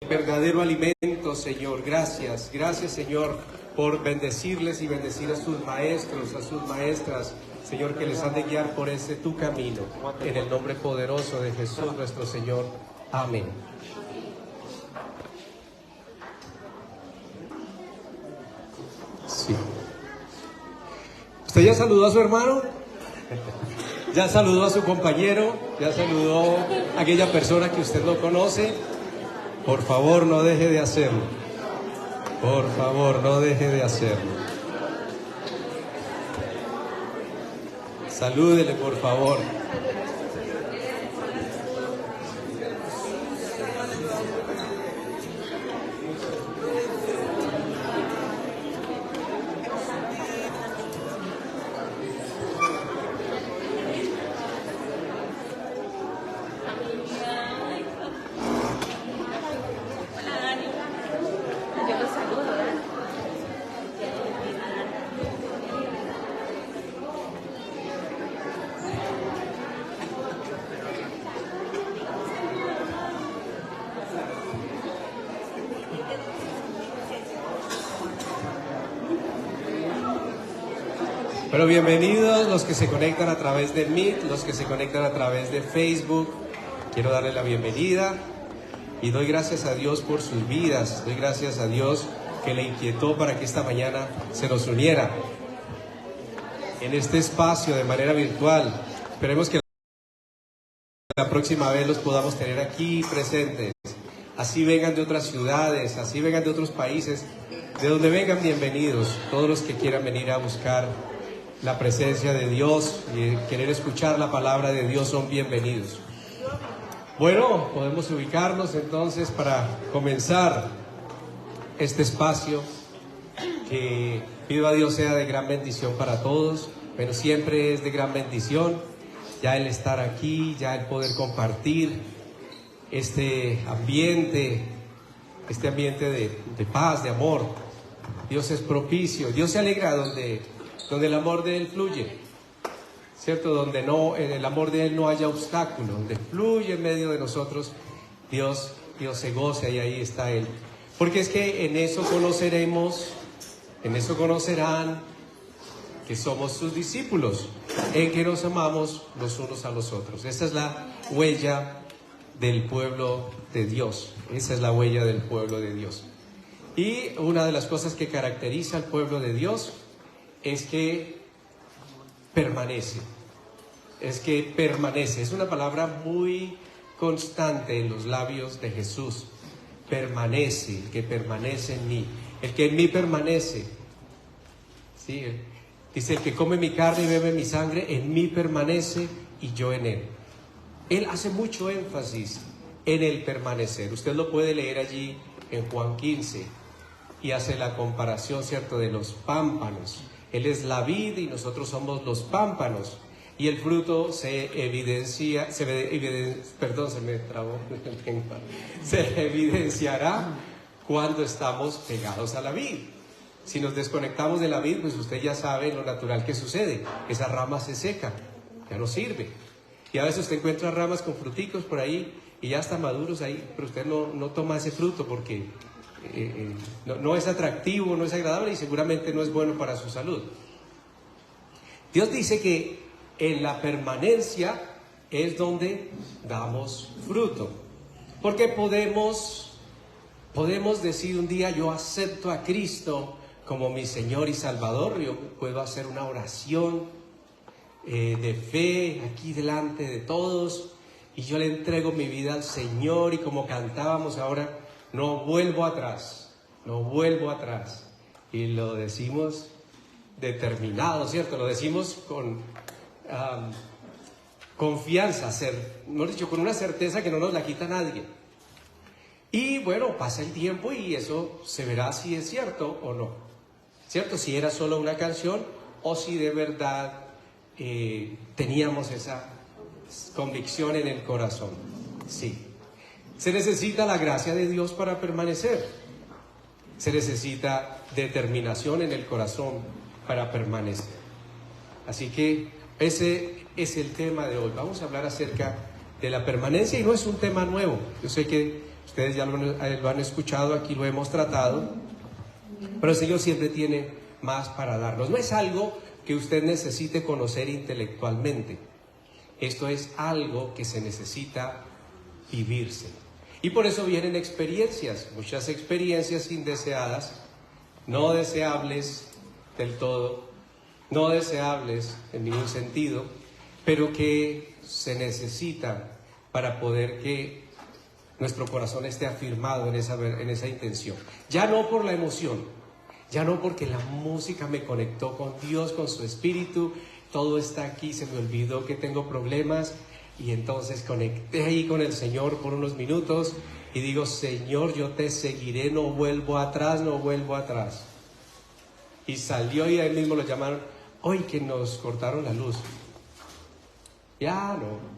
verdadero alimento, Señor. Gracias, gracias, Señor, por bendecirles y bendecir a sus maestros, a sus maestras, Señor, que les han de guiar por ese tu camino. En el nombre poderoso de Jesús nuestro Señor. Amén. Sí. ¿Usted ya saludó a su hermano? ¿Ya saludó a su compañero? ¿Ya saludó a aquella persona que usted no conoce? Por favor, no deje de hacerlo. Por favor, no deje de hacerlo. Salúdele, por favor. Pero bienvenidos los que se conectan a través de Meet, los que se conectan a través de Facebook. Quiero darle la bienvenida y doy gracias a Dios por sus vidas. Doy gracias a Dios que le inquietó para que esta mañana se nos uniera en este espacio de manera virtual. Esperemos que la próxima vez los podamos tener aquí presentes. Así vengan de otras ciudades, así vengan de otros países, de donde vengan, bienvenidos. Todos los que quieran venir a buscar la presencia de Dios y querer escuchar la palabra de Dios son bienvenidos. Bueno, podemos ubicarnos entonces para comenzar este espacio que pido a Dios sea de gran bendición para todos, pero siempre es de gran bendición ya el estar aquí, ya el poder compartir este ambiente de paz, de amor. Dios es propicio, Dios se alegra donde el amor de Él fluye, ¿cierto? Donde en el amor de Él no haya obstáculo, donde fluye en medio de nosotros, Dios se goza y ahí está Él. Porque es que en eso conocerán que somos sus discípulos, en que nos amamos los unos a los otros. Esa es la huella del pueblo de Dios, esa es la huella del pueblo de Dios. Y una de las cosas que caracteriza al pueblo de Dios es que permanece, es una palabra muy constante en los labios de Jesús. Permanece, el que permanece en mí, el que en mí permanece. ¿Sí? Dice, el que come mi carne y bebe mi sangre, en mí permanece y yo en él. Él hace mucho énfasis en el permanecer. Usted lo puede leer allí en Juan 15 y hace la comparación, ¿cierto?, de los pámpanos. Él es la vid y nosotros somos los pámpanos. Y el fruto se evidenciará cuando estamos pegados a la vid. Si nos desconectamos de la vid, pues usted ya sabe lo natural que sucede. Esa rama se seca, ya no sirve. Y a veces usted encuentra ramas con fruticos por ahí y ya están maduros ahí, pero usted no toma ese fruto porque no es atractivo, no es agradable y seguramente no es bueno para su salud. Dios dice que en la permanencia es donde damos fruto, porque podemos decir un día, yo acepto a Cristo como mi Señor y Salvador. Yo puedo hacer una oración de fe aquí delante de todos y yo le entrego mi vida al Señor, y como cantábamos ahora, no vuelvo atrás, y lo decimos determinado, ¿cierto? Lo decimos con confianza, mejor dicho, con una certeza que no nos la quita nadie. Y bueno, pasa el tiempo y eso se verá si es cierto o no, ¿cierto? Si era solo una canción o si de verdad teníamos esa convicción en el corazón. Sí. Se necesita la gracia de Dios para permanecer. Se necesita determinación en el corazón para permanecer. Así que ese es el tema de hoy. Vamos a hablar acerca de la permanencia y no es un tema nuevo. Yo sé que Ustedes ya lo han escuchado, aquí lo hemos tratado, pero el Señor siempre tiene más para darnos. No es algo que usted necesite conocer intelectualmente. Esto es algo que se necesita vivirse. Y por eso vienen experiencias, muchas experiencias indeseadas, no deseables del todo, no deseables en ningún sentido, pero que se necesitan para poder que nuestro corazón esté afirmado en esa intención. Ya no por la emoción, ya no porque la música me conectó con Dios, con su espíritu, todo está aquí, se me olvidó que tengo problemas y entonces conecté ahí con el Señor por unos minutos y digo, Señor, yo te seguiré, no vuelvo atrás, no vuelvo atrás. Y salió y a él mismo lo llamaron, hoy que nos cortaron la luz. Ya no.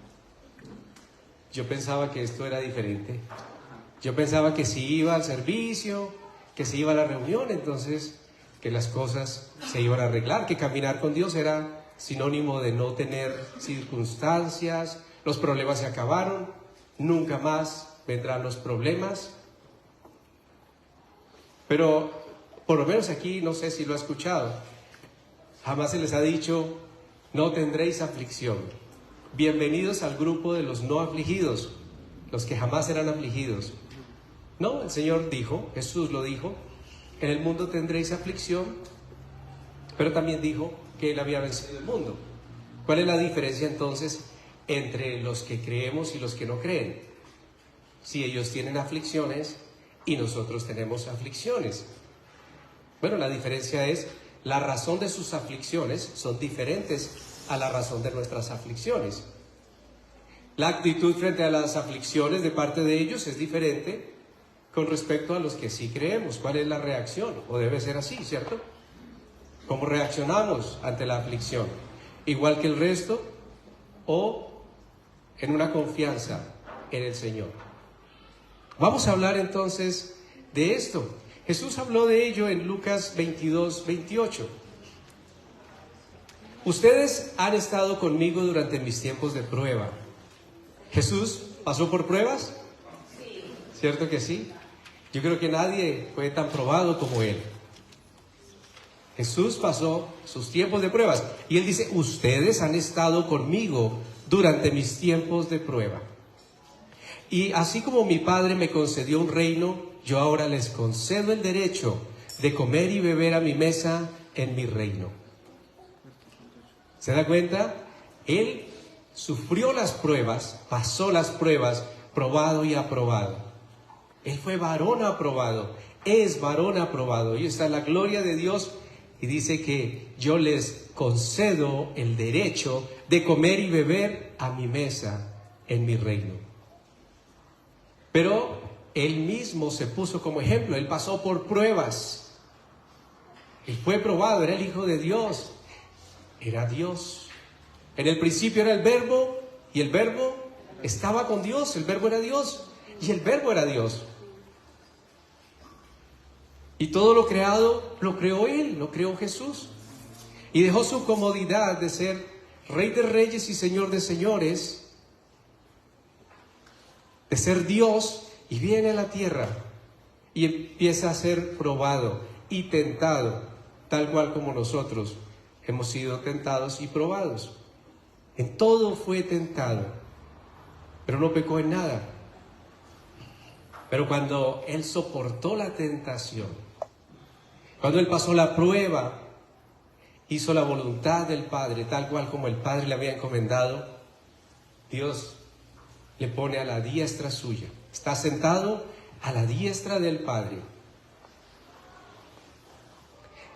Yo pensaba que esto era diferente. Yo pensaba que si iba al servicio, que si iba a la reunión, entonces que las cosas se iban a arreglar, que caminar con Dios era sinónimo de no tener circunstancias, los problemas se acabaron, nunca más vendrán los problemas. Pero por lo menos aquí, no sé si lo ha escuchado, jamás se les ha dicho, no tendréis aflicción. Bienvenidos al grupo de los no afligidos, los que jamás serán afligidos. No, el Señor dijo, Jesús lo dijo, en el mundo tendréis aflicción, pero también dijo que Él había vencido el mundo. ¿Cuál es la diferencia entonces entre los que creemos y los que no creen? Si ellos tienen aflicciones y nosotros tenemos aflicciones. Bueno, la diferencia es, la razón de sus aflicciones son diferentes a la razón de nuestras aflicciones. La actitud frente a las aflicciones de parte de ellos es diferente con respecto a los que sí creemos. ¿Cuál es la reacción? O debe ser así, ¿cierto? ¿Cómo reaccionamos ante la aflicción? ¿Igual que el resto o en una confianza en el Señor? Vamos a hablar entonces de esto. Jesús habló de ello en Lucas 22, 28. Ustedes han estado conmigo durante mis tiempos de prueba. ¿Jesús pasó por pruebas? Sí. ¿Cierto que sí? Yo creo que nadie fue tan probado como Él. Jesús pasó sus tiempos de pruebas. Y Él dice, ustedes han estado conmigo durante mis tiempos de prueba. Y así como mi Padre me concedió un reino, yo ahora les concedo el derecho de comer y beber a mi mesa en mi reino. ¿Se da cuenta? Él sufrió las pruebas, pasó las pruebas, probado y aprobado. Él fue varón aprobado, es varón aprobado. Y está la gloria de Dios y dice que yo les concedo el derecho de comer y beber a mi mesa en mi reino. Pero Él mismo se puso como ejemplo, Él pasó por pruebas. Él fue probado, era el Hijo de Dios, era Dios. En el principio era el Verbo y el Verbo estaba con Dios, el Verbo era Dios y el Verbo era Dios. Y todo lo creado lo creó Él, lo creó Jesús. Y dejó su comodidad de ser Rey de Reyes y Señor de Señores, de ser Dios, y viene a la tierra y empieza a ser probado y tentado, tal cual como nosotros hemos sido tentados y probados. En todo fue tentado, pero no pecó en nada. Pero cuando Él soportó la tentación, cuando Él pasó la prueba, hizo la voluntad del Padre, tal cual como el Padre le había encomendado, Dios le pone a la diestra suya. Está sentado a la diestra del Padre.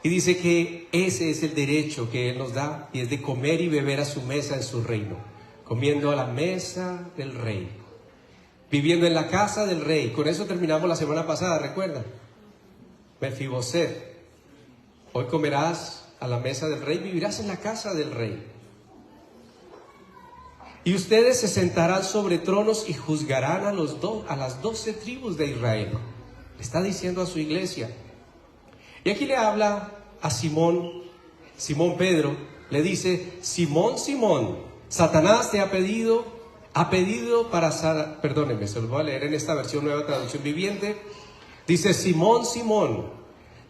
Y dice que ese es el derecho que Él nos da, y es de comer y beber a su mesa en su reino, comiendo a la mesa del Rey, viviendo en la casa del Rey. Con eso terminamos la semana pasada, ¿recuerdan? Mefiboset, hoy comerás a la mesa del Rey, vivirás en la casa del Rey. Y ustedes se sentarán sobre tronos y juzgarán a las 12 tribus de Israel. Le está diciendo a su iglesia. Y aquí le habla a Simón Pedro, le dice, Simón, Simón, Satanás te ha pedido ha pedido perdónenme, se lo voy a leer en esta versión Nueva Traducción Viviente. Dice: Simón, Simón,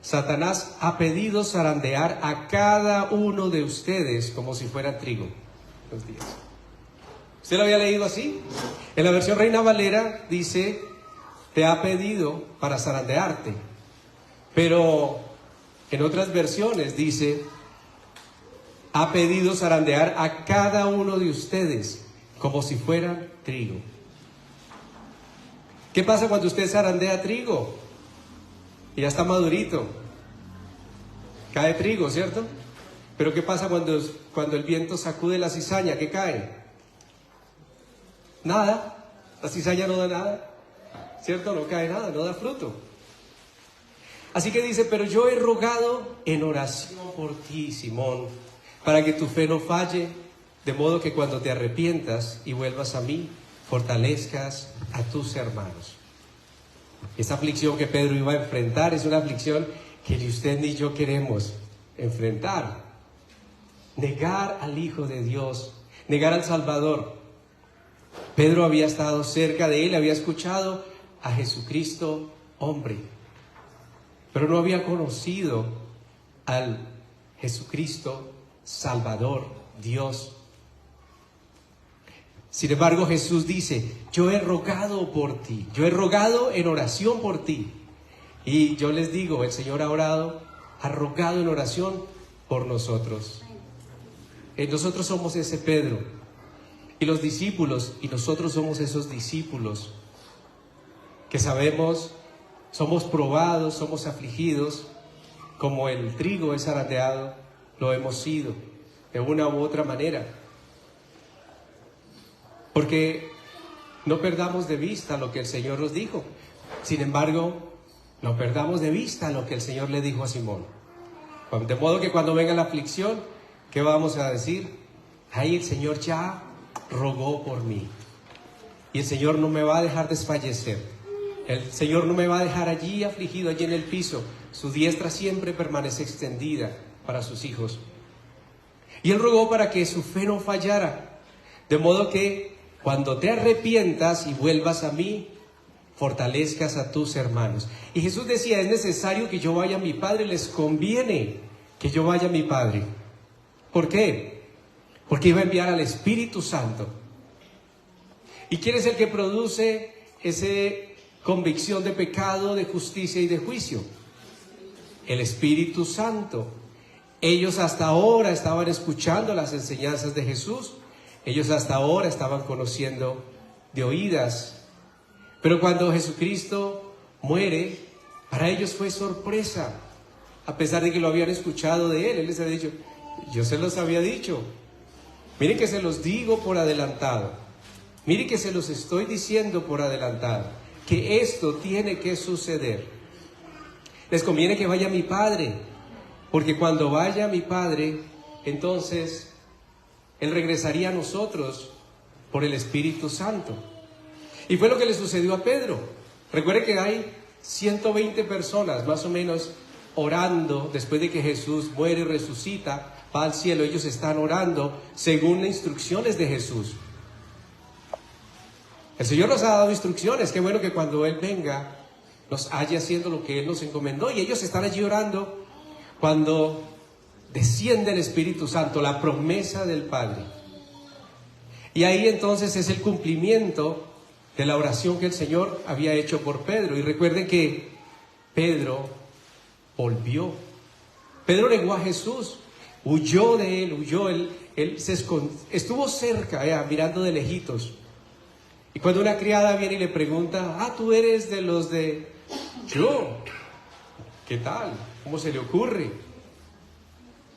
Satanás ha pedido zarandear a cada uno de ustedes como si fuera trigo. Los días. ¿Usted lo había leído así? En la versión Reina Valera dice: te ha pedido para zarandearte. Pero en otras versiones dice: ha pedido zarandear a cada uno de ustedes como si fueran trigo. ¿Qué pasa cuando usted zarandea trigo? Y ya está madurito. Cae trigo, ¿cierto? Pero ¿qué pasa cuando el viento sacude la cizaña? ¿Qué cae? Nada. La cizaña no da nada, ¿cierto? No cae nada, no da fruto. Así que dice: pero yo he rogado en oración por ti, Simón, para que tu fe no falle, de modo que cuando te arrepientas y vuelvas a mí, fortalezcas a tus hermanos. Esa aflicción que Pedro iba a enfrentar es una aflicción que ni usted ni yo queremos enfrentar. Negar al Hijo de Dios, negar al Salvador. Pedro había estado cerca de él, había escuchado a Jesucristo hombre, pero no había conocido al Jesucristo Salvador, Dios. Sin embargo, Jesús dice: yo he rogado por ti, yo he rogado en oración por ti. Y yo les digo, el Señor ha rogado en oración por nosotros. Nosotros somos ese Pedro, y los discípulos, y nosotros somos esos discípulos que sabemos, somos probados, somos afligidos, como el trigo es zarandeado, lo hemos sido de una u otra manera. Porque no perdamos de vista lo que el Señor nos dijo. Sin embargo, no perdamos de vista lo que el Señor le dijo a Simón. De modo que cuando venga la aflicción, ¿qué vamos a decir? Ahí el Señor ya rogó por mí. Y el Señor no me va a dejar desfallecer. El Señor no me va a dejar allí afligido, allí en el piso. Su diestra siempre permanece extendida para sus hijos. Y Él rogó para que su fe no fallara. De modo que cuando te arrepientas y vuelvas a mí, fortalezcas a tus hermanos. Y Jesús decía: es necesario que yo vaya a mi Padre, les conviene que yo vaya a mi Padre. ¿Por qué? Porque iba a enviar al Espíritu Santo. ¿Y quién es el que produce esa convicción de pecado, de justicia y de juicio? El Espíritu Santo. Ellos hasta ahora estaban escuchando las enseñanzas de Jesús. Ellos hasta ahora estaban conociendo de oídas. Pero cuando Jesucristo muere, para ellos fue sorpresa. A pesar de que lo habían escuchado de Él, Él les había dicho: yo se los había dicho. Miren que se los digo por adelantado. Miren que se los estoy diciendo por adelantado. Que esto tiene que suceder. Les conviene que vaya mi Padre. Porque cuando vaya mi Padre, entonces Él regresaría a nosotros por el Espíritu Santo. Y fue lo que le sucedió a Pedro. Recuerde que hay 120 personas más o menos orando después de que Jesús muere y resucita, va al cielo. Ellos están orando según las instrucciones de Jesús. El Señor nos ha dado instrucciones. Qué bueno que cuando Él venga nos haya haciendo lo que Él nos encomendó. Y ellos están allí orando cuando desciende el Espíritu Santo, la promesa del Padre. Y ahí entonces es el cumplimiento de la oración que el Señor había hecho por Pedro. Y recuerden que Pedro volvió. Pedro negó a Jesús, huyó de Él, él se escondió, estuvo cerca, mirando de lejitos. Y cuando una criada viene y le pregunta: tú eres de los de... Yo, ¿qué tal? ¿Cómo se le ocurre?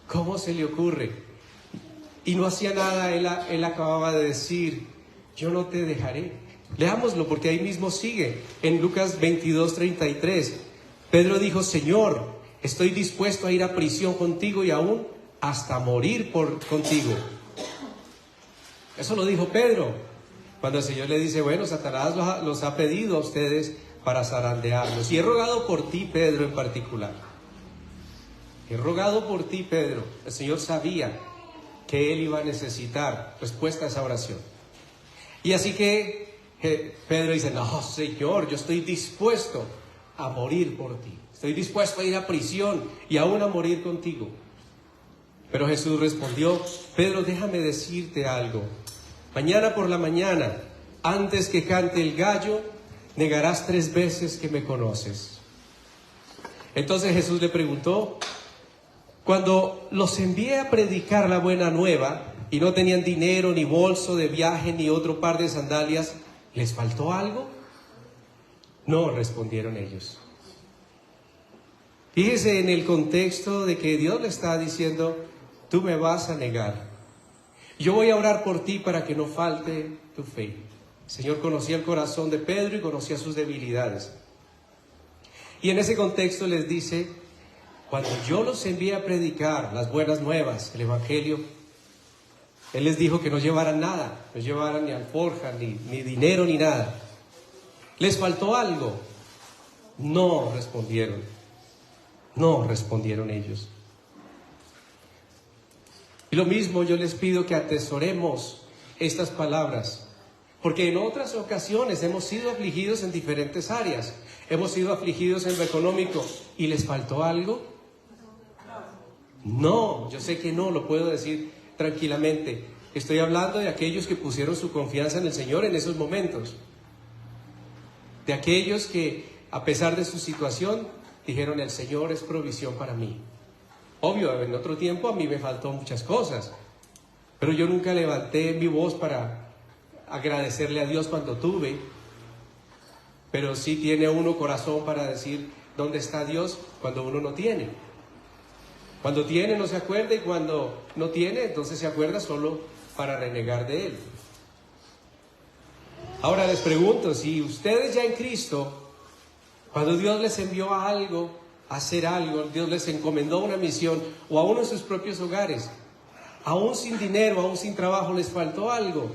¿Cómo se le ocurre? Y no hacía nada. Él acababa de decir: yo no te dejaré. Leámoslo porque ahí mismo sigue, en Lucas 22:33. Pedro dijo: Señor, estoy dispuesto a ir a prisión contigo y aún hasta morir contigo. Eso lo dijo Pedro. Cuando el Señor le dice: bueno, Satanás los ha pedido a ustedes para zarandearlos. Y he rogado por ti, Pedro, en particular. He rogado por ti, Pedro. El Señor sabía que él iba a necesitar respuesta a esa oración. Y así que Pedro dice, no, Señor, yo estoy dispuesto a morir por ti. Estoy dispuesto a ir a prisión y aún a morir contigo. Pero Jesús respondió, Pedro, déjame decirte algo. Mañana por la mañana, antes que cante el gallo, negarás 3 veces que me conoces. Entonces Jesús le preguntó, cuando los envié a predicar la buena nueva y no tenían dinero, ni bolso de viaje, ni otro par de sandalias, ¿les faltó algo? No, respondieron ellos. Fíjese en el contexto de que Dios le está diciendo, tú me vas a negar. Yo voy a orar por ti para que no falte tu fe. El Señor conocía el corazón de Pedro y conocía sus debilidades. Y en ese contexto les dice, cuando yo los envié a predicar las buenas nuevas, el Evangelio, Él les dijo que no llevaran nada, no llevaran ni alforja, ni dinero, ni nada. ¿Les faltó algo? No respondieron. No respondieron ellos. Y lo mismo yo les pido que atesoremos estas palabras, porque en otras ocasiones hemos sido afligidos en diferentes áreas. Hemos sido afligidos en lo económico y ¿les faltó algo? No, yo sé que no, lo puedo decir tranquilamente. Estoy hablando de aquellos que pusieron su confianza en el Señor en esos momentos. De aquellos que, a pesar de su situación, dijeron, el Señor es provisión para mí. Obvio, en otro tiempo a mí me faltó muchas cosas, pero yo nunca levanté mi voz para agradecerle a Dios cuando tuve. Pero sí tiene uno corazón para decir, ¿dónde está Dios cuando uno no tiene? Cuando tiene no se acuerda y cuando no tiene, entonces se acuerda solo para renegar de Él. Ahora les pregunto, si ustedes ya en Cristo, cuando Dios les envió a algo, a hacer algo, Dios les encomendó una misión, o aún en sus propios hogares, aún sin dinero, aún sin trabajo, ¿les faltó algo?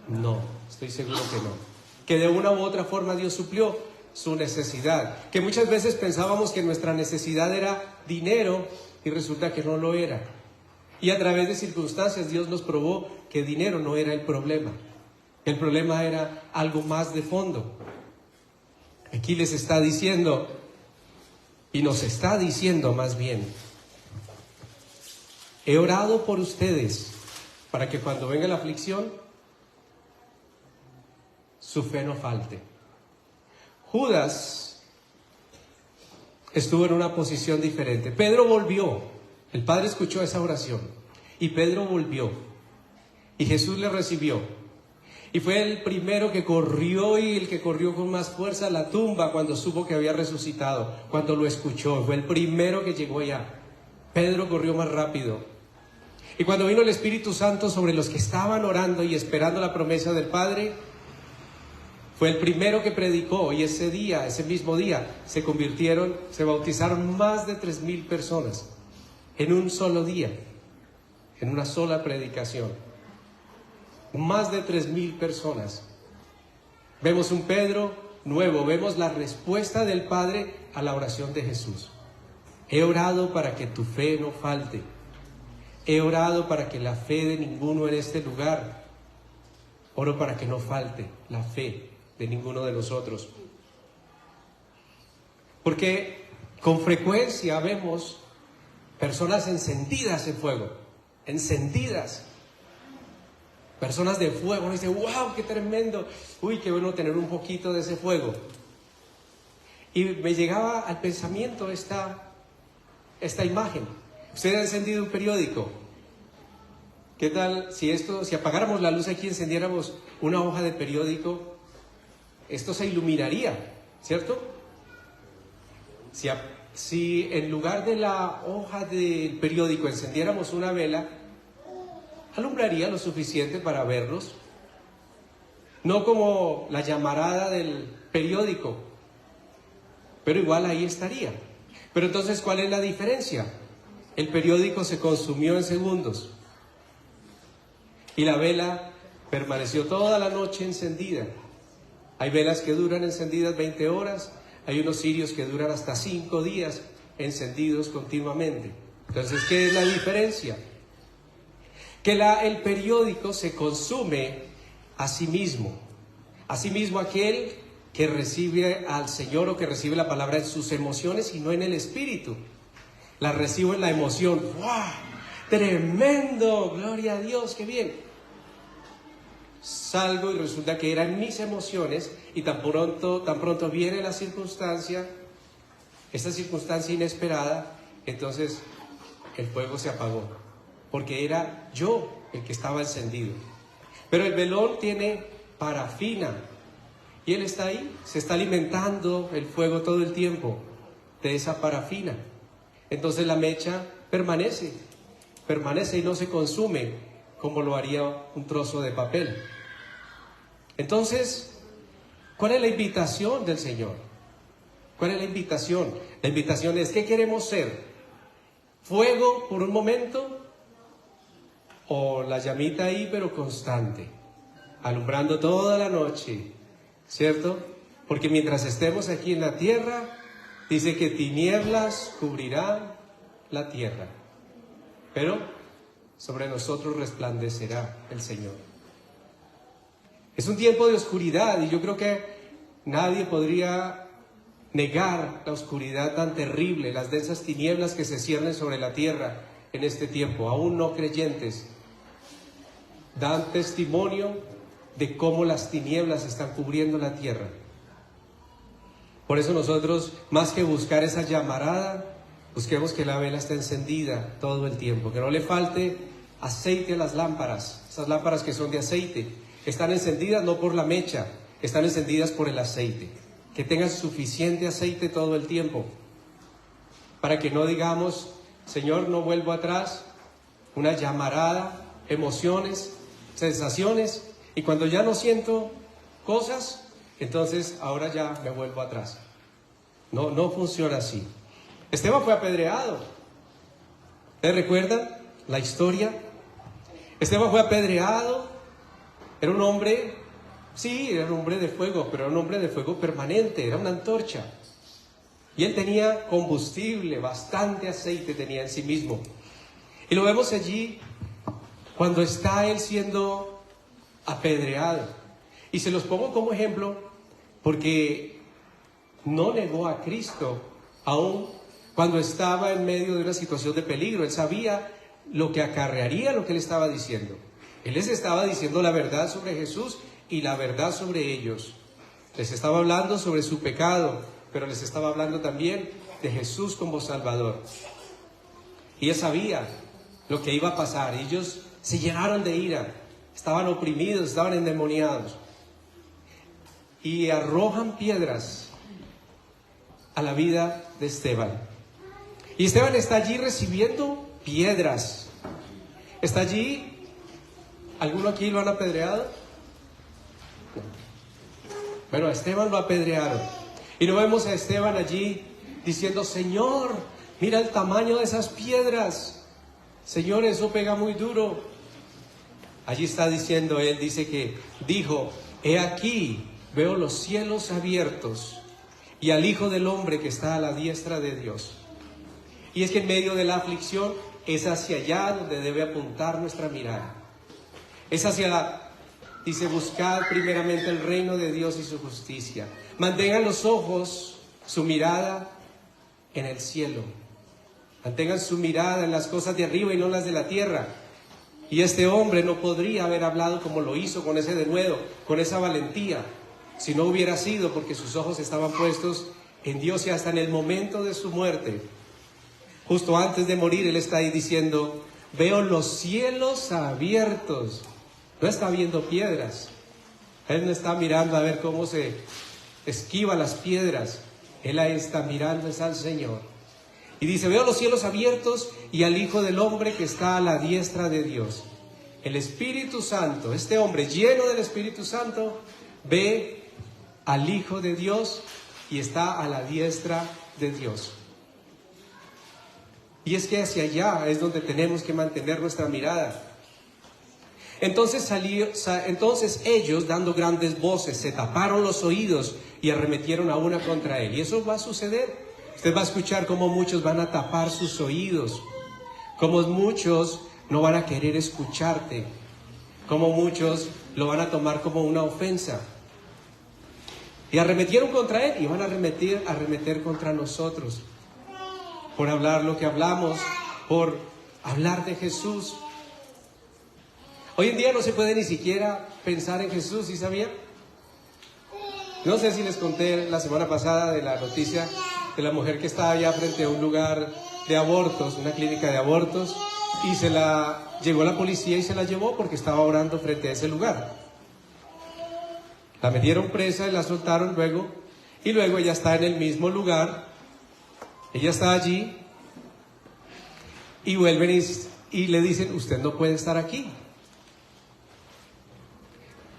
No, estoy seguro que no. Que de una u otra forma Dios suplió su necesidad. Que muchas veces pensábamos que nuestra necesidad era dinero y resulta que no lo era. Y a través de circunstancias Dios nos probó que dinero no era el problema. El problema era algo más de fondo. Aquí les está diciendo, y nos está diciendo más bien, he orado por ustedes para que cuando venga la aflicción, su fe no falte. Judas estuvo en una posición diferente. Pedro volvió. El Padre escuchó esa oración y Pedro volvió. Y Jesús le recibió. Y fue el primero que corrió y el que corrió con más fuerza a la tumba cuando supo que había resucitado, cuando lo escuchó. Fue el primero que llegó allá. Pedro corrió más rápido. Y cuando vino el Espíritu Santo sobre los que estaban orando y esperando la promesa del Padre, fue el primero que predicó. Y ese día, ese mismo día, se bautizaron más de 3,000 personas en un solo día, en una sola predicación. Más de 3,000 personas. Vemos un Pedro nuevo, vemos la respuesta del Padre a la oración de Jesús. He orado para que tu fe no falte. He orado para que la fe de ninguno en este lugar, oro para que no falte la fe de ninguno de nosotros. Porque con frecuencia vemos personas encendidas en fuego, encendidas. Personas de fuego, uno dice, wow, qué tremendo, uy, qué bueno tener un poquito de ese fuego. Y me llegaba al pensamiento esta imagen. Usted ha encendido un periódico. ¿Qué tal si apagáramos la luz aquí y encendiéramos una hoja de periódico? Esto se iluminaría, ¿cierto? Si en lugar de la hoja del periódico encendiéramos una vela, alumbraría lo suficiente para verlos. No como la llamarada del periódico, pero igual ahí estaría. Pero entonces, ¿cuál es la diferencia? El periódico se consumió en segundos y la vela permaneció toda la noche encendida. Hay velas que duran encendidas 20 horas, hay unos cirios que duran hasta 5 días encendidos continuamente. Entonces, ¿qué es la diferencia? Que el periódico se consume a sí mismo. Asimismo, aquel que recibe al Señor o que recibe la palabra en sus emociones y no en el espíritu. La recibo en la emoción. ¡Wow! ¡Tremendo! ¡Gloria a Dios! ¡Qué bien! Salgo y resulta que eran mis emociones y tan pronto viene la circunstancia, esta circunstancia inesperada, entonces el fuego se apagó, porque era yo el que estaba encendido. Pero el velón tiene parafina y él está ahí, se está alimentando el fuego todo el tiempo de esa parafina. Entonces la mecha permanece y no se consume como lo haría un trozo de papel. Entonces, ¿cuál es la invitación del Señor? ¿Cuál es la invitación? La invitación es, ¿qué queremos ser? ¿Fuego por un momento? ¿O la llamita ahí pero constante? Alumbrando toda la noche, ¿cierto? Porque mientras estemos aquí en la tierra, dice que tinieblas cubrirán la tierra, pero sobre nosotros resplandecerá el Señor. Es un tiempo de oscuridad y yo creo que nadie podría negar la oscuridad tan terrible, las densas tinieblas que se ciernen sobre la tierra en este tiempo. Aún no creyentes dan testimonio de cómo las tinieblas están cubriendo la tierra. Por eso nosotros, más que buscar esa llamarada, busquemos que la vela esté encendida todo el tiempo, que no le falte aceite a las lámparas. Esas lámparas que son de aceite están encendidas no por la mecha, están encendidas por el aceite. Que tengan suficiente aceite todo el tiempo, para que no digamos, Señor, no vuelvo atrás, una llamarada, emociones, sensaciones, y cuando ya no siento cosas, entonces ahora ya me vuelvo atrás. No funciona así. Esteban fue apedreado. ¿Ustedes recuerdan la historia? Esteban fue apedreado. Era un hombre, sí, era un hombre de fuego, pero era un hombre de fuego permanente, era una antorcha. Y él tenía combustible, bastante aceite tenía en sí mismo. Y lo vemos allí cuando está él siendo apedreado. Y se los pongo como ejemplo porque no negó a Cristo aún cuando estaba en medio de una situación de peligro. Él sabía lo que acarrearía lo que él estaba diciendo. Él les estaba diciendo la verdad sobre Jesús y la verdad sobre ellos. Les estaba hablando sobre su pecado, pero les estaba hablando también de Jesús como Salvador. Y él sabía lo que iba a pasar. Ellos se llenaron de ira, estaban oprimidos, estaban endemoniados. Y arrojan piedras a la vida de Esteban. Y Esteban está allí recibiendo piedras. Está allí. ¿Alguno aquí lo han apedreado? Bueno, a Esteban lo apedrearon. Y no vemos a Esteban allí diciendo, Señor, mira el tamaño de esas piedras. Señor, eso pega muy duro. Allí está diciendo él, dijo, he aquí, veo los cielos abiertos y al Hijo del Hombre que está a la diestra de Dios. Y es que en medio de la aflicción es hacia allá donde debe apuntar nuestra mirada. Es dice, buscad primeramente el reino de Dios y su justicia. Mantengan los ojos, su mirada en el cielo. Mantengan su mirada en las cosas de arriba y no las de la tierra. Y este hombre no podría haber hablado como lo hizo, con ese denuedo, con esa valentía, si no hubiera sido porque sus ojos estaban puestos en Dios. Y hasta en el momento de su muerte, justo antes de morir, él está ahí diciendo, veo los cielos abiertos. No está viendo piedras. Él no está mirando a ver cómo se esquiva las piedras. Él ahí está mirando es al Señor. Y dice, veo los cielos abiertos y al Hijo del Hombre que está a la diestra de Dios. El Espíritu Santo, este hombre lleno del Espíritu Santo, ve al Hijo de Dios y está a la diestra de Dios. Y es que hacia allá es donde tenemos que mantener nuestra mirada. Entonces ellos, dando grandes voces, se taparon los oídos y arremetieron a una contra él. Y eso va a suceder. Usted va a escuchar cómo muchos van a tapar sus oídos, cómo muchos no van a querer escucharte, cómo muchos lo van a tomar como una ofensa. Y arremetieron contra él y van a arremeter contra nosotros. Por hablar lo que hablamos, por hablar de Jesús. Hoy en día no se puede ni siquiera pensar en Jesús, ¿sí sabía? No sé si les conté la semana pasada de la noticia de la mujer que estaba allá frente a un lugar de abortos, una clínica de abortos, y llegó la policía y se la llevó porque estaba orando frente a ese lugar. La metieron presa y la soltaron luego, y luego ella está en el mismo lugar, ella está allí, y vuelven y le dicen, usted no puede estar aquí.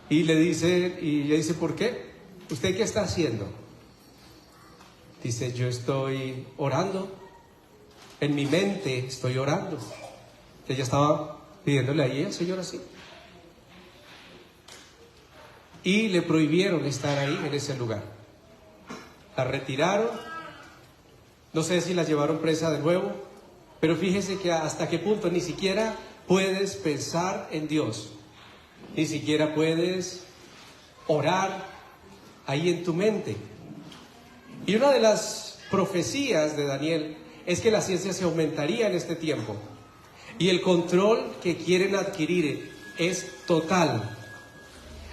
Y ella dice, ¿por qué? ¿Usted qué está haciendo? Dice, yo estoy orando, en mi mente estoy orando. Ella estaba pidiéndole ahí al Señor así. Y le prohibieron estar ahí en ese lugar. La retiraron, no sé si la llevaron presa de nuevo, pero fíjese que hasta qué punto ni siquiera puedes pensar en Dios, ni siquiera puedes orar ahí en tu mente. Y una de las profecías de Daniel es que la ciencia se aumentaría en este tiempo y el control que quieren adquirir es total,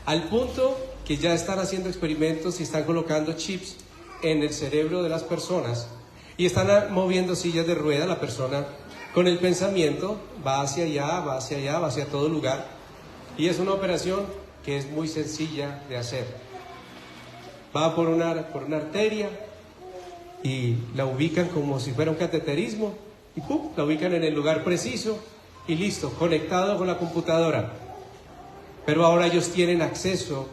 al punto que ya están haciendo experimentos y están colocando chips en el cerebro de las personas y están moviendo sillas de rueda. La persona con el pensamiento va hacia allá, va hacia allá, va hacia todo lugar, y es una operación que es muy sencilla de hacer. Va por una arteria y la ubican como si fuera un cateterismo y ¡pum!, la ubican en el lugar preciso y listo, conectado con la computadora. Pero ahora ellos tienen acceso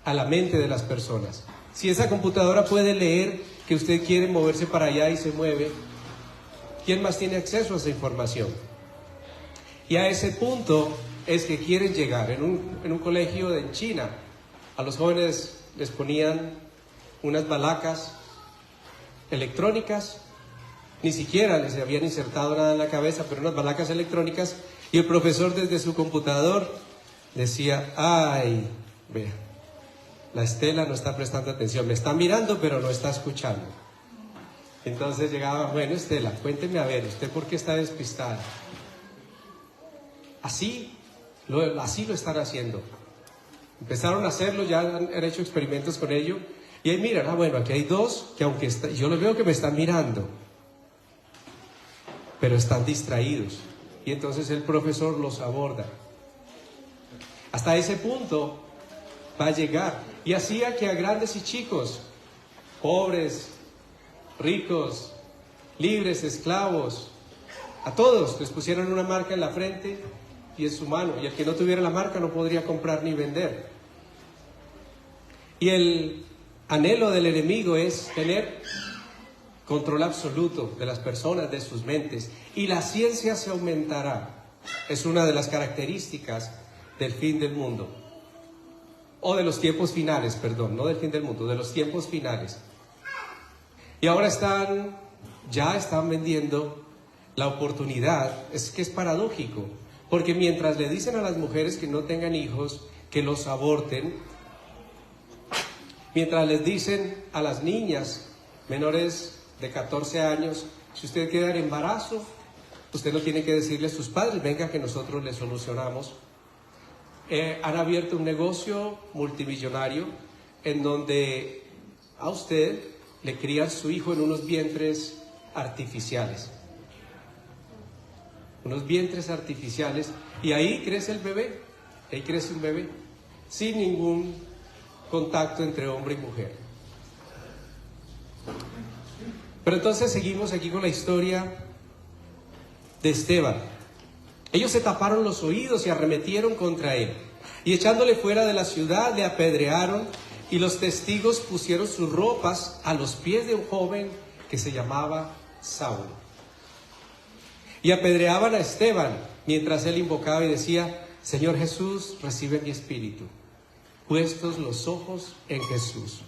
a la mente de las personas. Si esa computadora puede leer que usted quiere moverse para allá y se mueve, ¿quién más tiene acceso a esa información? Y a ese punto es que quieren llegar. En un colegio en China, a los jóvenes les ponían unas balacas electrónicas, ni siquiera les habían insertado nada en la cabeza, pero unas balacas electrónicas, y el profesor desde su computador decía, ay, vea, la Estela no está prestando atención, me está mirando pero no está escuchando. Entonces llegaba, bueno, Estela, cuénteme a ver, ¿usted por qué está despistada? Así lo están haciendo. Empezaron a hacerlo, ya han hecho experimentos con ello, y ahí miran, bueno, aquí hay dos que aunque yo los veo que me están mirando, pero están distraídos, y entonces el profesor los aborda. Hasta ese punto va a llegar, y hacía que a grandes y chicos, pobres, ricos, libres, esclavos, a todos les pusieran una marca en la frente y en su mano, y el que no tuviera la marca no podría comprar ni vender. Y el anhelo del enemigo es tener control absoluto de las personas, de sus mentes, y la ciencia se aumentará. Es una de las características del fin del mundo, o de los tiempos finales, perdón, no del fin del mundo, de los tiempos finales. Y ahora ya están vendiendo la oportunidad. Es que es paradójico, porque mientras le dicen a las mujeres que no tengan hijos, que los aborten, mientras les dicen a las niñas menores de 14 años, si usted queda en embarazo, usted no tiene que decirle a sus padres, venga que nosotros le solucionamos. Han abierto un negocio multimillonario en donde a usted le crían su hijo en unos vientres artificiales. Unos vientres artificiales, y ahí crece el bebé, ahí crece un bebé, sin ningún contacto entre hombre y mujer. Pero entonces seguimos aquí con la historia de Esteban. Ellos se taparon los oídos y arremetieron contra él, y echándole fuera de la ciudad le apedrearon, y los testigos pusieron sus ropas a los pies de un joven que se llamaba Saulo. Y apedreaban a Esteban mientras él invocaba y decía, Señor Jesús, recibe mi espíritu. Puestos los ojos en Jesús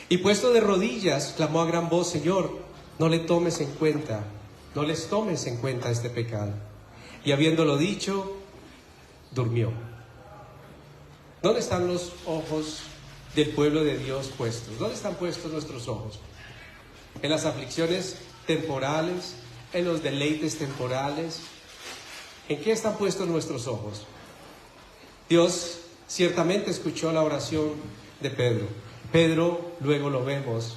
y puesto de rodillas, clamó a gran voz, Señor, no les tomes en cuenta este pecado. Y habiéndolo dicho, durmió. ¿Dónde están los ojos del pueblo de Dios puestos? ¿Dónde están puestos nuestros ojos? ¿En las aflicciones temporales? ¿En los deleites temporales? ¿En qué están puestos nuestros ojos? Dios ciertamente escuchó la oración de Pedro. Pedro, luego lo vemos,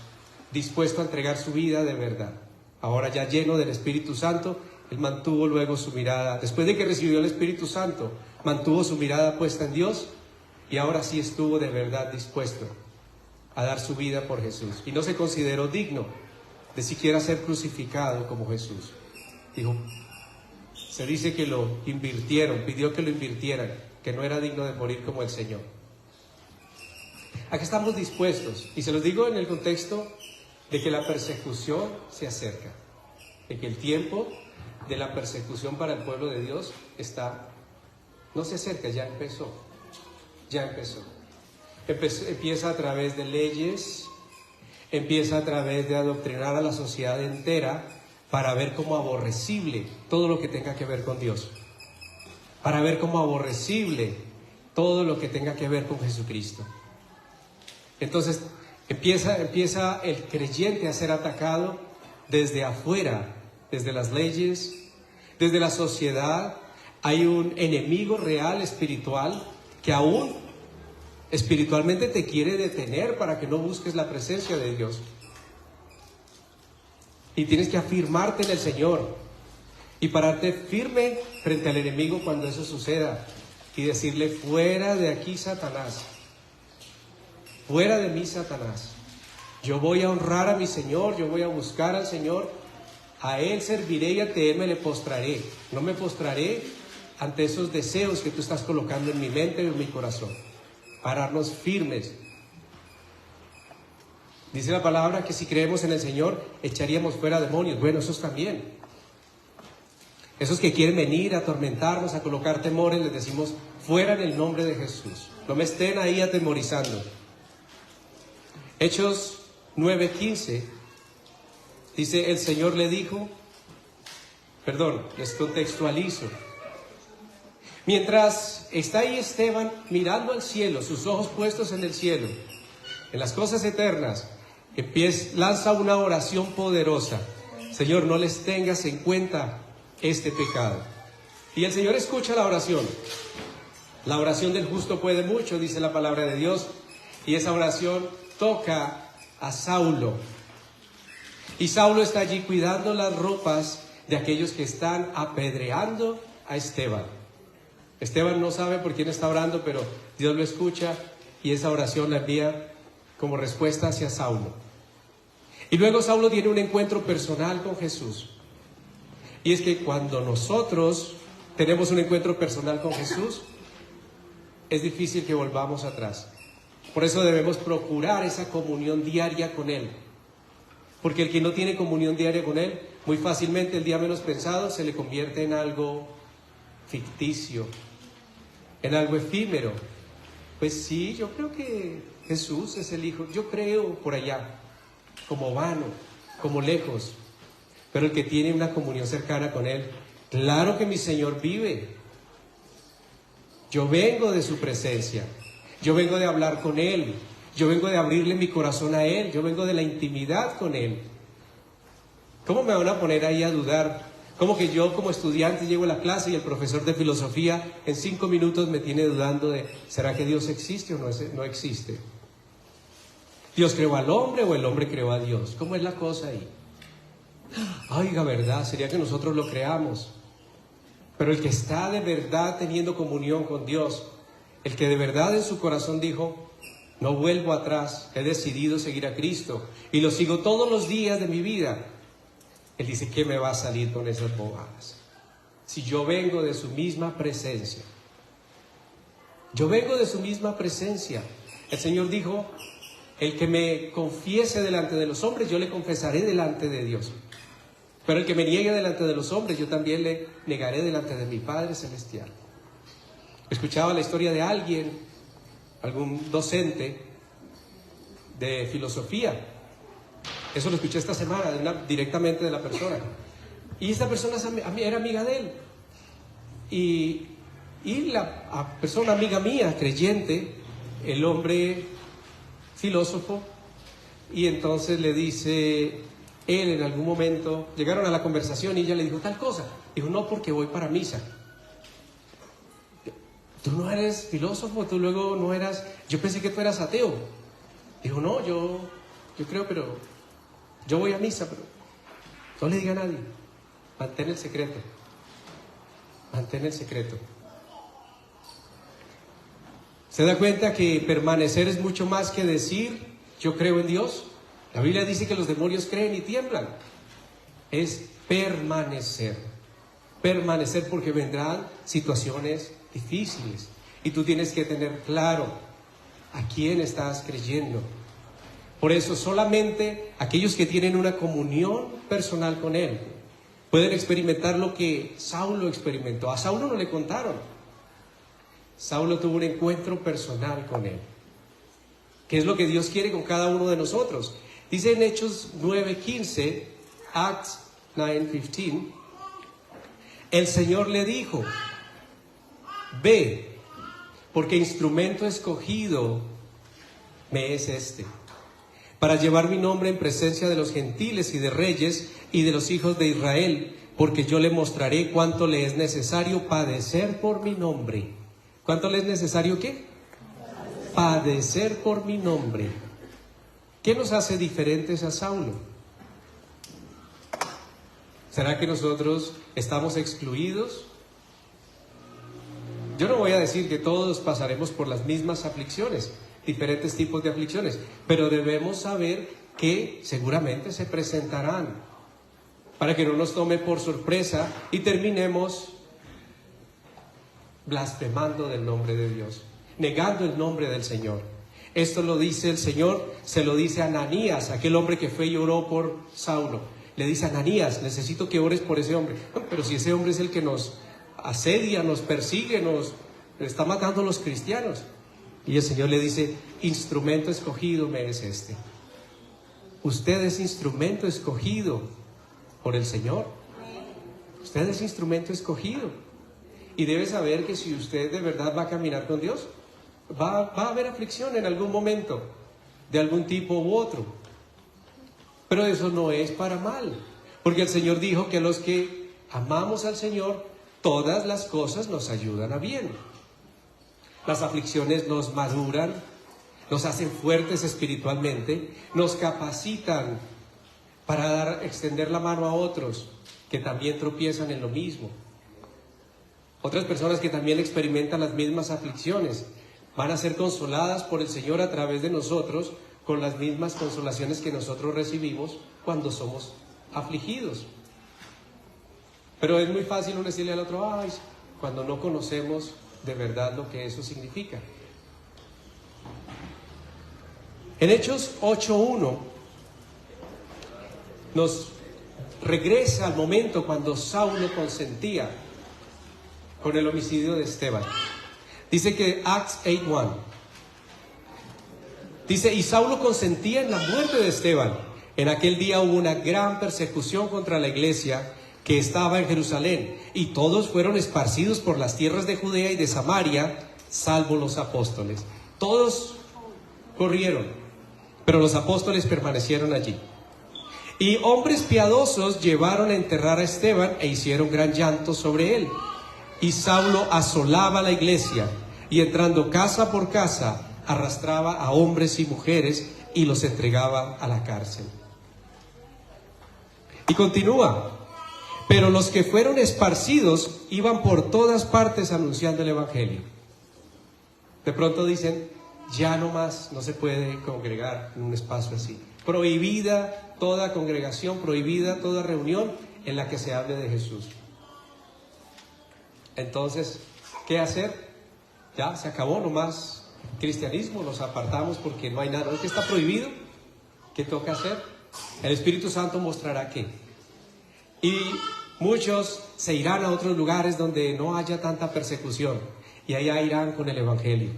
dispuesto a entregar su vida de verdad. Ahora ya lleno del Espíritu Santo, él mantuvo luego su mirada, después de que recibió el Espíritu Santo, mantuvo su mirada puesta en Dios y ahora sí estuvo de verdad dispuesto a dar su vida por Jesús. Y no se consideró digno de siquiera ser crucificado como Jesús. Dijo, se dice que lo invirtieron, pidió que lo invirtieran, que no era digno de morir como el Señor. ¿A qué estamos dispuestos? Y se los digo en el contexto de que la persecución se acerca, de que el tiempo de la persecución para el pueblo de Dios no se acerca, ya empezó. Empieza a través de leyes, empieza a través de adoctrinar a la sociedad entera para ver como aborrecible todo lo que tenga que ver con Dios, para ver como aborrecible todo lo que tenga que ver con Jesucristo. Entonces empieza el creyente a ser atacado desde afuera, desde las leyes, desde la sociedad. Hay un enemigo real espiritual que aún espiritualmente te quiere detener para que no busques la presencia de Dios. Y tienes que afirmarte en el Señor y pararte firme frente al enemigo cuando eso suceda y decirle: fuera de aquí, Satanás, fuera de mí, Satanás. Yo voy a honrar a mi Señor, yo voy a buscar al Señor, a Él serviré y ante Él me le postraré. No me postraré ante esos deseos que tú estás colocando en mi mente y en mi corazón. Pararnos firmes. Dice la palabra que si creemos en el Señor, echaríamos fuera demonios. Bueno, esos también. Esos que quieren venir a atormentarnos, a colocar temores, les decimos: fuera en el nombre de Jesús. No me estén ahí atemorizando. Hechos 9:15 dice: el Señor le dijo, les contextualizo. Mientras está ahí Esteban mirando al cielo, sus ojos puestos en el cielo, en las cosas eternas, lanza una oración poderosa: Señor, no les tengas en cuenta este pecado. Y el Señor escucha la oración. La oración del justo puede mucho, dice la palabra de Dios. Y esa oración toca a Saulo. Y Saulo está allí cuidando las ropas de aquellos que están apedreando a Esteban. Esteban no sabe por quién está orando, pero Dios lo escucha y esa oración la envía como respuesta hacia Saulo. Y luego Saulo tiene un encuentro personal con Jesús. Y es que cuando nosotros tenemos un encuentro personal con Jesús, es difícil que volvamos atrás. Por eso debemos procurar esa comunión diaria con Él. Porque el que no tiene comunión diaria con Él, muy fácilmente el día menos pensado se le convierte en algo ficticio, en algo efímero. Pues sí, yo creo que Jesús es el Hijo. Yo creo por allá, como vano, como lejos. Pero el que tiene una comunión cercana con Él, claro que mi Señor vive. Yo vengo de su presencia. Yo vengo de hablar con Él. Yo vengo de abrirle mi corazón a Él. Yo vengo de la intimidad con Él. ¿Cómo me van a poner ahí a dudar? ¿Cómo que yo como estudiante llego a la clase y el profesor de filosofía en 5 minutos me tiene dudando de ¿será que Dios existe o no existe? ¿Dios creó al hombre o el hombre creó a Dios? ¿Cómo es la cosa ahí? Oiga, ¿verdad? Sería que nosotros lo creamos. Pero el que está de verdad teniendo comunión con Dios, el que de verdad en su corazón dijo: no vuelvo atrás, he decidido seguir a Cristo y lo sigo todos los días de mi vida. Él dice: ¿qué me va a salir con esas bobadas? Si yo vengo de su misma presencia. Yo vengo de su misma presencia. El Señor dijo: el que me confiese delante de los hombres, yo le confesaré delante de Dios. Pero el que me niegue delante de los hombres, yo también le negaré delante de mi Padre Celestial. Escuchaba la historia de algún docente de filosofía. Eso lo escuché esta semana directamente de la persona. Y esta persona era amiga de él. Y Y la persona amiga mía, creyente, el hombre filósofo, y entonces le dice, él en algún momento, llegaron a la conversación y ella le dijo tal cosa. Dijo, no, porque voy para misa. Tú no eres filósofo, tú luego no eras, yo pensé que tú eras ateo. Dijo, no, yo creo, pero yo voy a misa, pero no le diga a nadie. Mantén el secreto. Mantén el secreto. ¿Se da cuenta que permanecer es mucho más que decir, yo creo en Dios? La Biblia dice que los demonios creen y tiemblan. Es permanecer. Permanecer porque vendrán situaciones difíciles. Y tú tienes que tener claro a quién estás creyendo. Por eso solamente aquellos que tienen una comunión personal con Él pueden experimentar lo que Saulo experimentó. A Saulo no le contaron. Saulo tuvo un encuentro personal con Él. ¿Qué es lo que Dios quiere con cada uno de nosotros? Dice en Hechos 9:15, Acts 9:15, el Señor le dijo, ve, porque instrumento escogido me es este, para llevar mi nombre en presencia de los gentiles y de reyes y de los hijos de Israel, porque yo le mostraré cuánto le es necesario padecer por mi nombre. ¿Cuánto le es necesario qué? Padecer por mi nombre. ¿Qué nos hace diferentes a Saulo? ¿Será que nosotros estamos excluidos? Yo no voy a decir que todos pasaremos por las mismas aflicciones, diferentes tipos de aflicciones, pero debemos saber que seguramente se presentarán, para que no nos tome por sorpresa y terminemos blasfemando del nombre de Dios, negando el nombre del Señor. Esto lo dice el Señor, se lo dice a Ananías, aquel hombre que fue y oró por Saulo. Le dice a Ananías, necesito que ores por ese hombre. Pero si ese hombre es el que nos asedia, nos persigue, nos está matando a los cristianos. Y el Señor le dice, instrumento escogido me es este. Usted es instrumento escogido por el Señor. Usted es instrumento escogido. Y debe saber que si usted de verdad va a caminar con Dios, va a haber aflicción en algún momento, de algún tipo u otro. Pero eso no es para mal, porque el Señor dijo que a los que amamos al Señor, todas las cosas nos ayudan a bien. Las aflicciones nos maduran, nos hacen fuertes espiritualmente, nos capacitan para extender la mano a otros que también tropiezan en lo mismo. Otras personas que también experimentan las mismas aflicciones van a ser consoladas por el Señor a través de nosotros con las mismas consolaciones que nosotros recibimos cuando somos afligidos. Pero es muy fácil uno decirle al otro, ay, cuando no conocemos de verdad lo que eso significa. En Hechos 8:1 nos regresa al momento cuando Saulo consentía con el homicidio de Esteban. Dice que Acts 8:1 dice, y Saulo consentía en la muerte de Esteban. En aquel día hubo una gran persecución contra la iglesia que estaba en Jerusalén, y todos fueron esparcidos por las tierras de Judea y de Samaria, salvo los apóstoles. Todos corrieron, pero los apóstoles permanecieron allí. Y hombres piadosos llevaron a enterrar a Esteban e hicieron gran llanto sobre él. Y Saulo asolaba la iglesia, y entrando casa por casa, arrastraba a hombres y mujeres y los entregaba a la cárcel. Y continúa, pero los que fueron esparcidos iban por todas partes anunciando el evangelio. De pronto dicen, ya no más, no se puede congregar en un espacio así. Prohibida toda congregación, prohibida toda reunión en la que se hable de Jesús. Entonces, ¿qué hacer? Ya se acabó, no más cristianismo, nos apartamos porque no hay nada. ¿No es que está prohibido? ¿Qué toca hacer? El Espíritu Santo mostrará qué. Y muchos se irán a otros lugares donde no haya tanta persecución, y allá irán con el evangelio.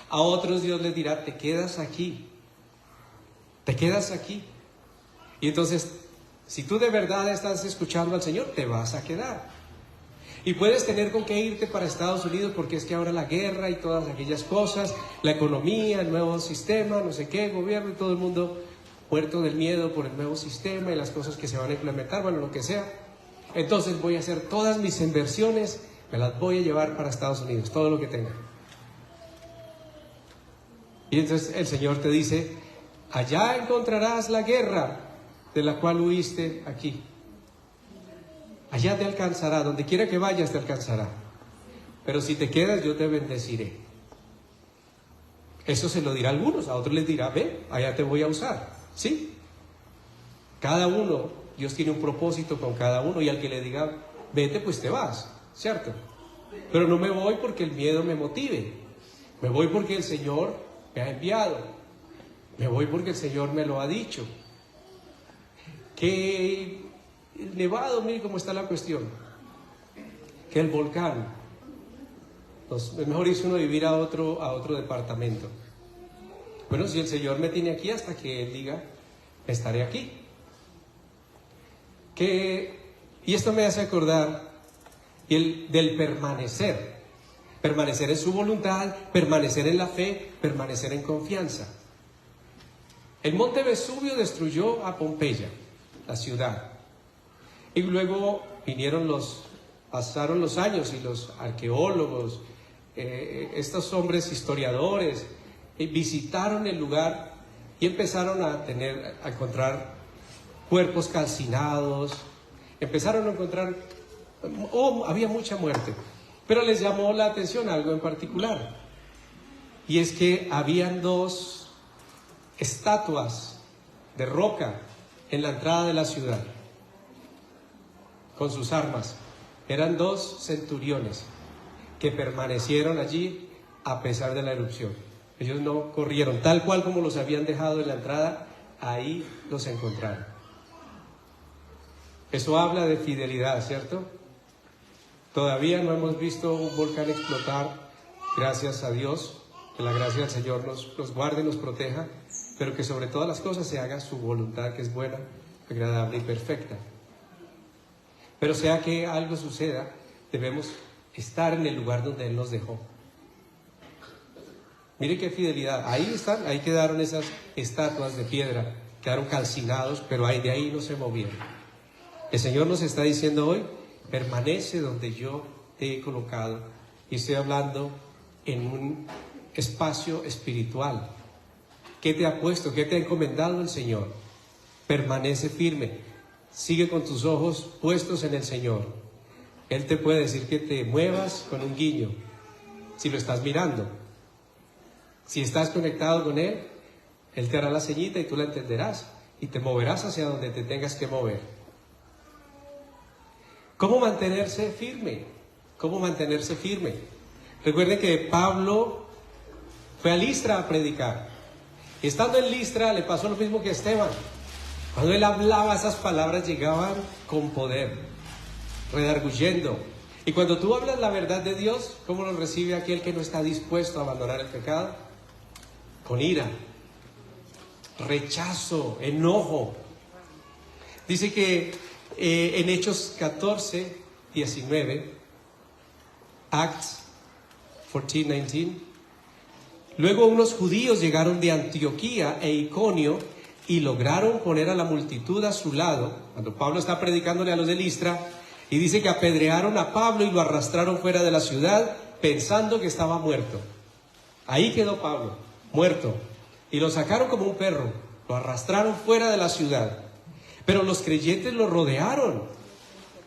A otros Dios les dirá, te quedas aquí, te quedas aquí. Y entonces, si tú de verdad estás escuchando al Señor, te vas a quedar. Y puedes tener con qué irte para Estados Unidos porque es que ahora la guerra y todas aquellas cosas, la economía, el nuevo sistema, no sé qué, gobierno y todo el mundo muerto del miedo por el nuevo sistema y las cosas que se van a implementar, bueno, lo que sea. Entonces voy a hacer todas mis inversiones, me las voy a llevar para Estados Unidos, todo lo que tenga. Y entonces el Señor te dice, allá encontrarás la guerra de la cual huiste aquí. Allá te alcanzará, donde quiera que vayas te alcanzará. Pero si te quedas, yo te bendeciré. Eso se lo dirá a algunos, a otros les dirá, ve, allá te voy a usar. ¿Sí? Cada uno, Dios tiene un propósito con cada uno, y al que le diga, vete, pues te vas, ¿cierto? Pero no me voy porque el miedo me motive. Me voy porque el Señor me ha enviado. Me voy porque el Señor me lo ha dicho. Que el Nevado, mire cómo está la cuestión. Que el volcán. Es mejor irse uno a vivir a otro departamento. Bueno, si el Señor me tiene aquí hasta que Él diga, estaré aquí. Y esto me hace acordar del permanecer. Permanecer en su voluntad, permanecer en la fe, permanecer en confianza. El monte Vesubio destruyó a Pompeya, la ciudad. Y luego pasaron los años y los arqueólogos, estos hombres historiadores, visitaron el lugar y empezaron a encontrar cuerpos calcinados, empezaron a encontrar, había mucha muerte, pero les llamó la atención algo en particular, y es que habían 2 estatuas de roca en la entrada de la ciudad, con sus armas. Eran 2 centuriones que permanecieron allí a pesar de la erupción. Ellos no corrieron, tal cual como los habían dejado en la entrada, ahí los encontraron. Eso habla de fidelidad, ¿cierto? Todavía no hemos visto un volcán explotar, gracias a Dios, que la gracia del Señor nos guarde y nos proteja, pero que sobre todas las cosas se haga su voluntad, que es buena, agradable y perfecta. Pero sea que algo suceda, debemos estar en el lugar donde Él nos dejó. Mire qué fidelidad. Ahí están, ahí quedaron esas estatuas de piedra, quedaron calcinados, pero de ahí no se movieron. El Señor nos está diciendo hoy, permanece donde yo te he colocado. Y estoy hablando en un espacio espiritual. ¿Qué te ha puesto? ¿Qué te ha encomendado el Señor? Permanece firme. Sigue con tus ojos puestos en el Señor. Él te puede decir que te muevas con un guiño, si lo estás mirando. Si estás conectado con Él, Él te hará la señita y tú la entenderás y te moverás hacia donde te tengas que mover. ¿Cómo mantenerse firme? ¿Cómo mantenerse firme? Recuerden que Pablo fue a Listra a predicar. Y estando en Listra le pasó lo mismo que a Esteban. Cuando él hablaba, esas palabras llegaban con poder, redarguyendo. Y cuando tú hablas la verdad de Dios, ¿cómo lo recibe aquel que no está dispuesto a abandonar el pecado? Con ira, rechazo, enojo. Dice que en Hechos 14, 19, Acts 14, 19, luego unos judíos llegaron de Antioquía e Iconio y lograron poner a la multitud a su lado, cuando Pablo está predicándole a los de Listra, y dice que apedrearon a Pablo y lo arrastraron fuera de la ciudad pensando que estaba muerto. Ahí quedó Pablo, muerto, y lo sacaron como un perro, lo arrastraron fuera de la ciudad. Pero los creyentes lo rodearon,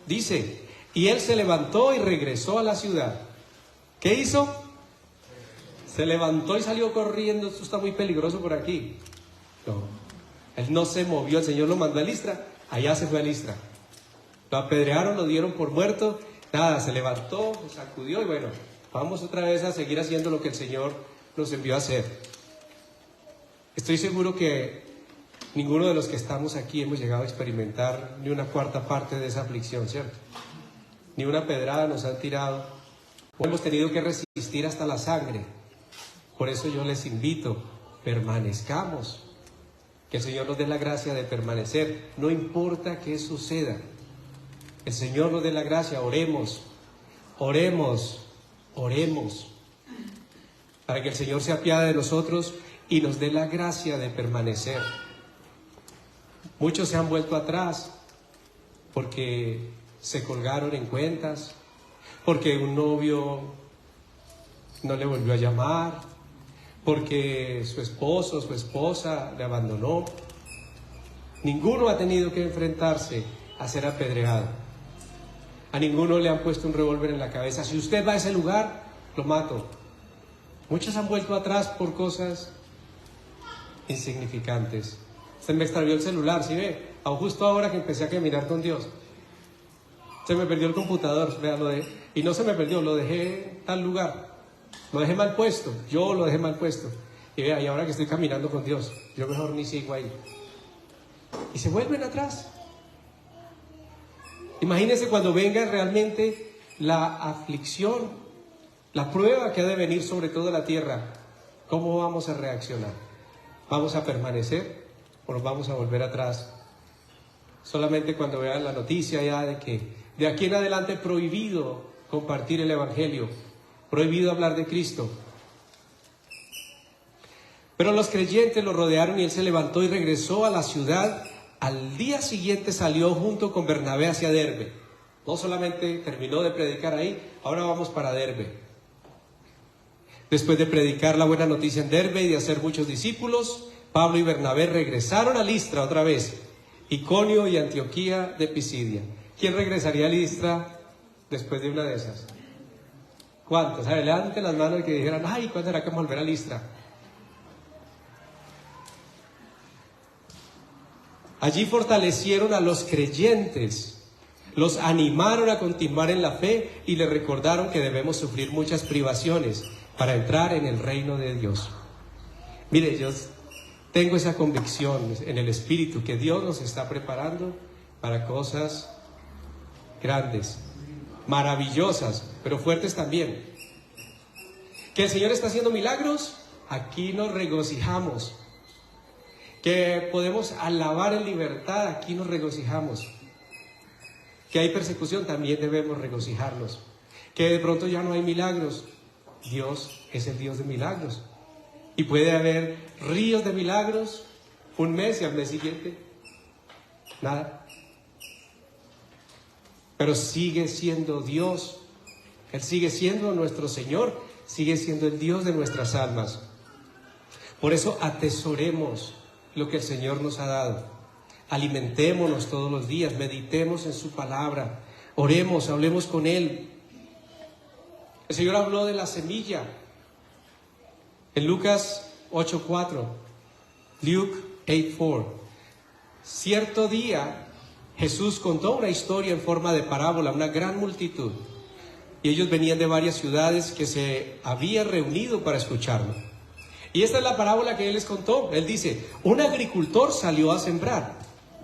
dice, y él se levantó y regresó a la ciudad. ¿Qué hizo? Se levantó y salió corriendo. Esto está muy peligroso por aquí. No, él no se movió. El Señor lo mandó a Listra, allá se fue a Listra. Lo apedrearon, lo dieron por muerto. Nada, se levantó, se sacudió y bueno, vamos otra vez a seguir haciendo lo que el Señor nos envió a hacer. Estoy seguro que ninguno de los que estamos aquí hemos llegado a experimentar ni una cuarta parte de esa aflicción, ¿cierto? Ni una pedrada nos han tirado. O hemos tenido que resistir hasta la sangre. Por eso yo les invito, permanezcamos. Que el Señor nos dé la gracia de permanecer, no importa qué suceda. El Señor nos dé la gracia, oremos. oremos, oremos, para que el Señor se apiade de nosotros y nos dé la gracia de permanecer. Muchos se han vuelto atrás porque se colgaron en cuentas, porque un novio no le volvió a llamar, porque su esposo o su esposa le abandonó. Ninguno ha tenido que enfrentarse a ser apedreado. A ninguno le han puesto un revólver en la cabeza. Si usted va a ese lugar, lo mato. Muchos han vuelto atrás por cosas insignificantes. Se me extravió el celular, ¿sí ve? Justo ahora que empecé a caminar con Dios. Se me perdió el computador, vea, y no se me perdió, lo dejé en tal lugar. Lo dejé mal puesto, yo lo dejé mal puesto. Y vea, y ahora que estoy caminando con Dios, yo mejor ni sigo ahí. Y se vuelven atrás. Imagínense cuando venga realmente la aflicción, la prueba que ha de venir sobre toda la tierra. ¿Cómo vamos a reaccionar? ¿Vamos a permanecer o nos vamos a volver atrás? Solamente cuando vean la noticia ya de que de aquí en adelante prohibido compartir el Evangelio, prohibido hablar de Cristo. Pero los creyentes lo rodearon y él se levantó y regresó a la ciudad. Al día siguiente salió junto con Bernabé hacia Derbe. No solamente terminó de predicar ahí, ahora vamos para Derbe. Después de predicar la buena noticia en Derbe y de hacer muchos discípulos, Pablo y Bernabé regresaron a Listra otra vez, Iconio y Antioquía de Pisidia. ¿Quién regresaría a Listra después de una de esas? ¿Cuántos? A ver, levanten las manos y que dijeran, ay, ¿cuándo será que vamos a volver a Listra? Allí fortalecieron a los creyentes, los animaron a continuar en la fe y les recordaron que debemos sufrir muchas privaciones para entrar en el reino de Dios. Mire, yo tengo esa convicción en el Espíritu que Dios nos está preparando para cosas grandes, maravillosas, pero fuertes también. Que el Señor está haciendo milagros, aquí nos regocijamos. Que podemos alabar en libertad, aquí nos regocijamos. Que hay persecución, también debemos regocijarnos. Que de pronto ya no hay milagros, Dios es el Dios de milagros. Y puede haber ríos de milagros, un mes y al mes siguiente, nada. Pero sigue siendo Dios, Él sigue siendo nuestro Señor, sigue siendo el Dios de nuestras almas. Por eso atesoremos lo que el Señor nos ha dado. Alimentémonos todos los días, meditemos en su palabra, oremos, hablemos con Él. El Señor habló de la semilla en Lucas 8:4, Luke 8:4. Cierto día Jesús contó una historia en forma de parábola a una gran multitud, y ellos venían de varias ciudades que se habían reunido para escucharlo. Y esta es la parábola que Él les contó. Él dice, un agricultor salió a sembrar.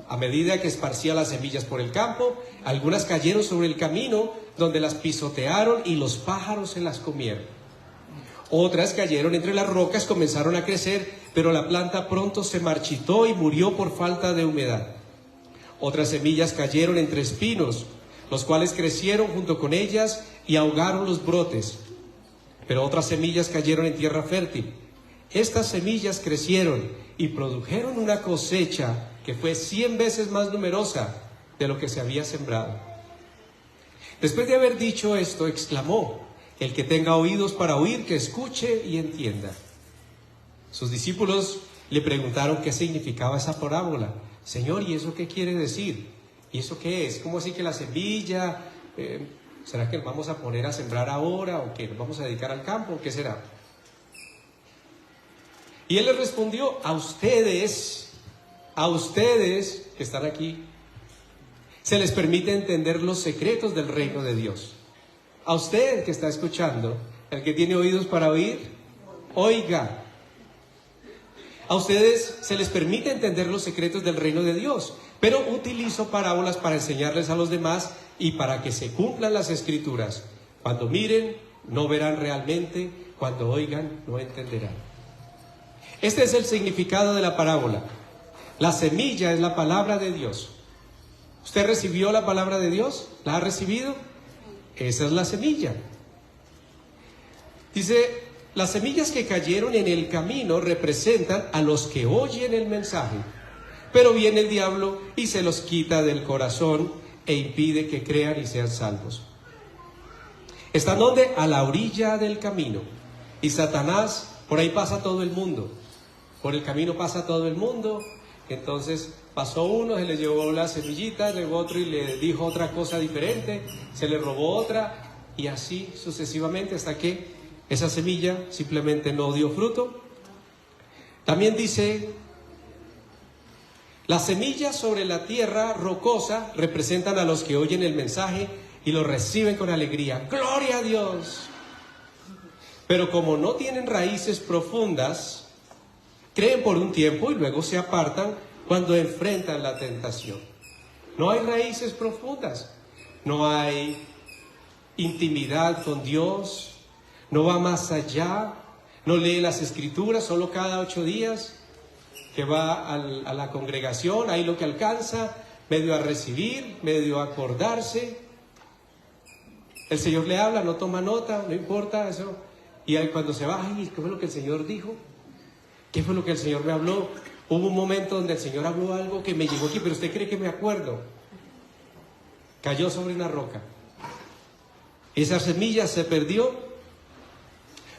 A medida que esparcía las semillas por el campo, algunas cayeron sobre el camino, donde las pisotearon y los pájaros se las comieron. Otras cayeron entre las rocas, comenzaron a crecer, pero la planta pronto se marchitó y murió por falta de humedad. Otras semillas cayeron entre espinos, los cuales crecieron junto con ellas y ahogaron los brotes. Pero otras semillas cayeron en tierra fértil. Estas semillas crecieron y produjeron una cosecha que fue 100 veces más numerosa de lo que se había sembrado. Después de haber dicho esto, exclamó, el que tenga oídos para oír, que escuche y entienda. Sus discípulos le preguntaron qué significaba esa parábola. Señor, ¿y eso qué quiere decir? ¿Y eso qué es? ¿Cómo así que la semilla? ¿Será que nos vamos a poner a sembrar ahora o que nos vamos a dedicar al campo? ¿Qué será? Y él les respondió, a ustedes que están aquí, se les permite entender los secretos del reino de Dios. A usted que está escuchando, el que tiene oídos para oír, oiga. A ustedes se les permite entender los secretos del reino de Dios, pero utilizo parábolas para enseñarles a los demás y para que se cumplan las escrituras. Cuando miren, no verán realmente, cuando oigan, no entenderán. Este es el significado de la parábola. La semilla es la palabra de Dios. ¿Usted recibió la palabra de Dios? ¿La ha recibido? Esa es la semilla. Dice, las semillas que cayeron en el camino representan a los que oyen el mensaje, pero viene el diablo y se los quita del corazón e impide que crean y sean salvos. Están donde, a la orilla del camino, y Satanás, por ahí pasa todo el mundo, por el camino pasa todo el mundo. Entonces pasó uno, se le llevó la semillita, luego otro y le dijo otra cosa diferente, se le robó otra, y así sucesivamente hasta que esa semilla simplemente no dio fruto. También dice, las semillas sobre la tierra rocosa representan a los que oyen el mensaje y lo reciben con alegría. ¡Gloria a Dios! Pero como no tienen raíces profundas, creen por un tiempo y luego se apartan cuando enfrentan la tentación. No hay raíces profundas, no hay intimidad con Dios, no va más allá, no lee las escrituras, solo cada 8 días que va a la congregación, ahí lo que alcanza, medio a recibir, medio a acordarse. El Señor le habla, no toma nota, no importa eso. Y ahí cuando se va, ay, ¿qué fue lo que el Señor dijo? ¿Qué fue lo que el Señor me habló? Hubo un momento donde el Señor habló algo que me llegó aquí, pero usted cree que me acuerdo. Cayó sobre una roca. Esa semilla se perdió.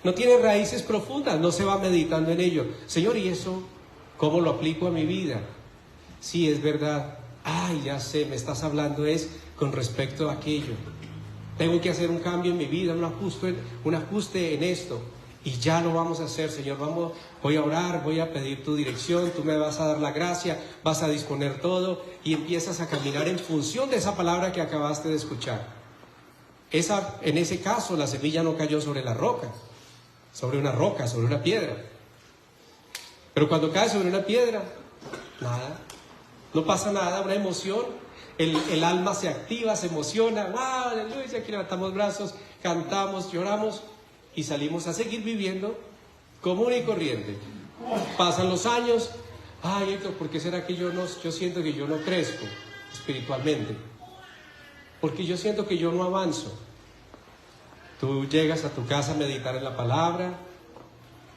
No tiene raíces profundas, no se va meditando en ello. Señor, ¿y eso cómo lo aplico a mi vida? Sí, es verdad. Ay, ya sé, me estás hablando es con respecto a aquello. Tengo que hacer un cambio en mi vida, un ajuste en esto. Y ya lo vamos a hacer, Señor. Voy a orar, voy a pedir tu dirección, tú me vas a dar la gracia, vas a disponer todo y empiezas a caminar en función de esa palabra que acabaste de escuchar. En ese caso, la semilla no cayó sobre la roca, sobre una piedra. Pero cuando cae sobre una piedra, nada, no pasa nada, una emoción. El alma se activa, se emociona, ¡wow! ¡Aleluya! Aquí levantamos brazos, cantamos, lloramos y salimos a seguir viviendo común y corriente. Pasan los años, ay, Héctor, ¿por qué será que yo siento que yo no crezco espiritualmente? Porque yo siento que yo no avanzo. Tú llegas a tu casa a meditar en la palabra,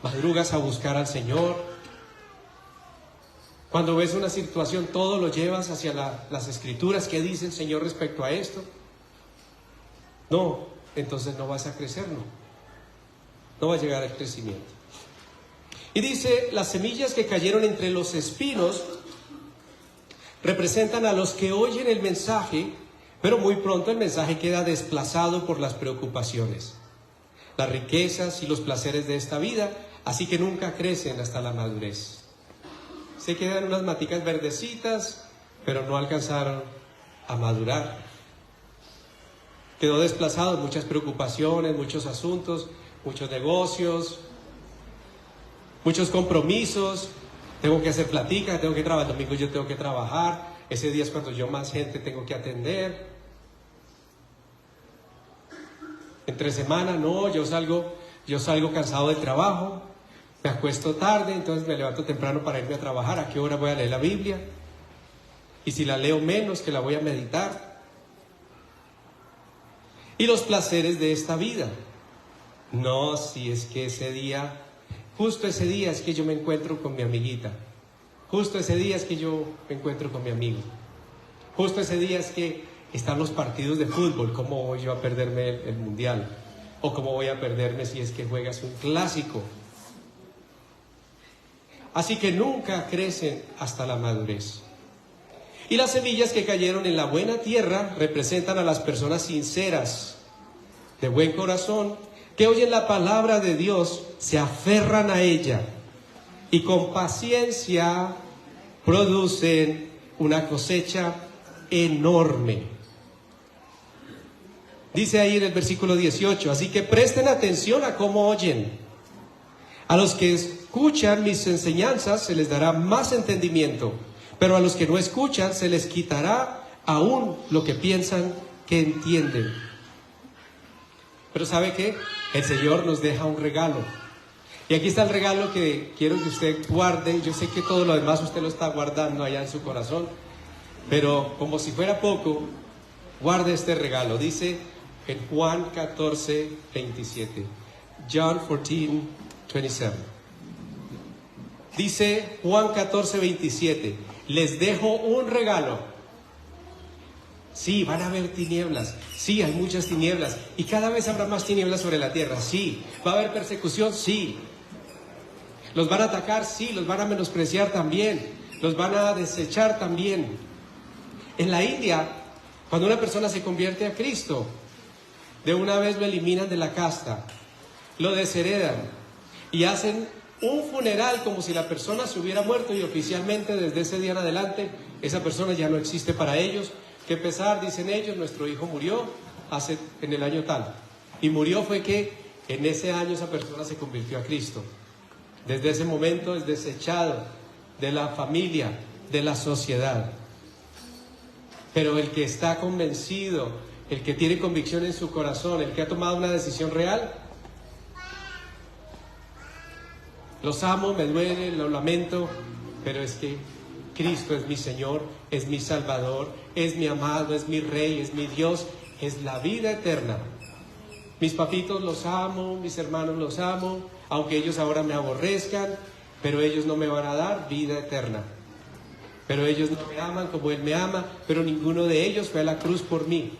madrugas a buscar al Señor. Cuando ves una situación, todo lo llevas hacia las escrituras. ¿Qué dice el Señor respecto a esto? No, entonces no vas a crecer, no va a llegar al crecimiento. Y dice, las semillas que cayeron entre los espinos representan a los que oyen el mensaje, pero muy pronto el mensaje queda desplazado por las preocupaciones, las riquezas y los placeres de esta vida, así que nunca crecen hasta la madurez. Se quedan unas maticas verdecitas, pero no alcanzaron a madurar. Quedó desplazado en muchas preocupaciones, muchos asuntos, muchos negocios, muchos compromisos. Tengo que hacer platica, tengo que trabajar, el domingo yo tengo que trabajar, ese día es cuando yo más gente tengo que atender. Entre semana, no, yo salgo cansado del trabajo. Me acuesto tarde, entonces me levanto temprano para irme a trabajar. ¿A qué hora voy a leer la Biblia? Y si la leo menos, que la voy a meditar. Y los placeres de esta vida. No, si es que justo ese día es que yo me encuentro con mi amiguita. Justo ese día es que yo me encuentro con mi amigo. Justo ese día es que están los partidos de fútbol. ¿Cómo voy yo a perderme el mundial? ¿O cómo voy a perderme si es que juegas un clásico? Así que nunca crecen hasta la madurez. Y las semillas que cayeron en la buena tierra representan a las personas sinceras, de buen corazón, que oyen la palabra de Dios, se aferran a ella y con paciencia producen una cosecha enorme. Dice ahí en el versículo 18, así que presten atención a cómo oyen. A los que escuchan mis enseñanzas se les dará más entendimiento, pero a los que no escuchan se les quitará aún lo que piensan que entienden. Pero ¿sabe qué? El Señor nos deja un regalo. Y aquí está el regalo que quiero que usted guarde. Yo sé que todo lo demás usted lo está guardando allá en su corazón, pero como si fuera poco, guarde este regalo. Dice, en Juan 14, 27. John 14, 27. Dice Juan 14, 27, les dejo un regalo. Sí, van a haber tinieblas. Sí, hay muchas tinieblas. Y cada vez habrá más tinieblas sobre la tierra. Sí. ¿Va a haber persecución? Sí. ¿Los van a atacar? Sí. ¿Los van a menospreciar? También. ¿Los van a desechar? También. En la India, cuando una persona se convierte a Cristo, de una vez lo eliminan de la casta, lo desheredan y hacen un funeral como si la persona se hubiera muerto, y oficialmente desde ese día en adelante esa persona ya no existe para ellos. Qué pesar, dicen ellos, nuestro hijo murió en el año tal, y murió fue que en ese año esa persona se convirtió a Cristo. Desde ese momento es desechado de la familia, de la sociedad. Pero el que está convencido, el que tiene convicción en su corazón, el que ha tomado una decisión real, los amo, me duele, lo lamento, pero es que Cristo es mi Señor, es mi Salvador, es mi amado, es mi Rey, es mi Dios, es la vida eterna. Mis papitos los amo, mis hermanos los amo, aunque ellos ahora me aborrezcan, pero ellos no me van a dar vida eterna. Pero ellos no me aman como Él me ama, pero ninguno de ellos fue a la cruz por mí.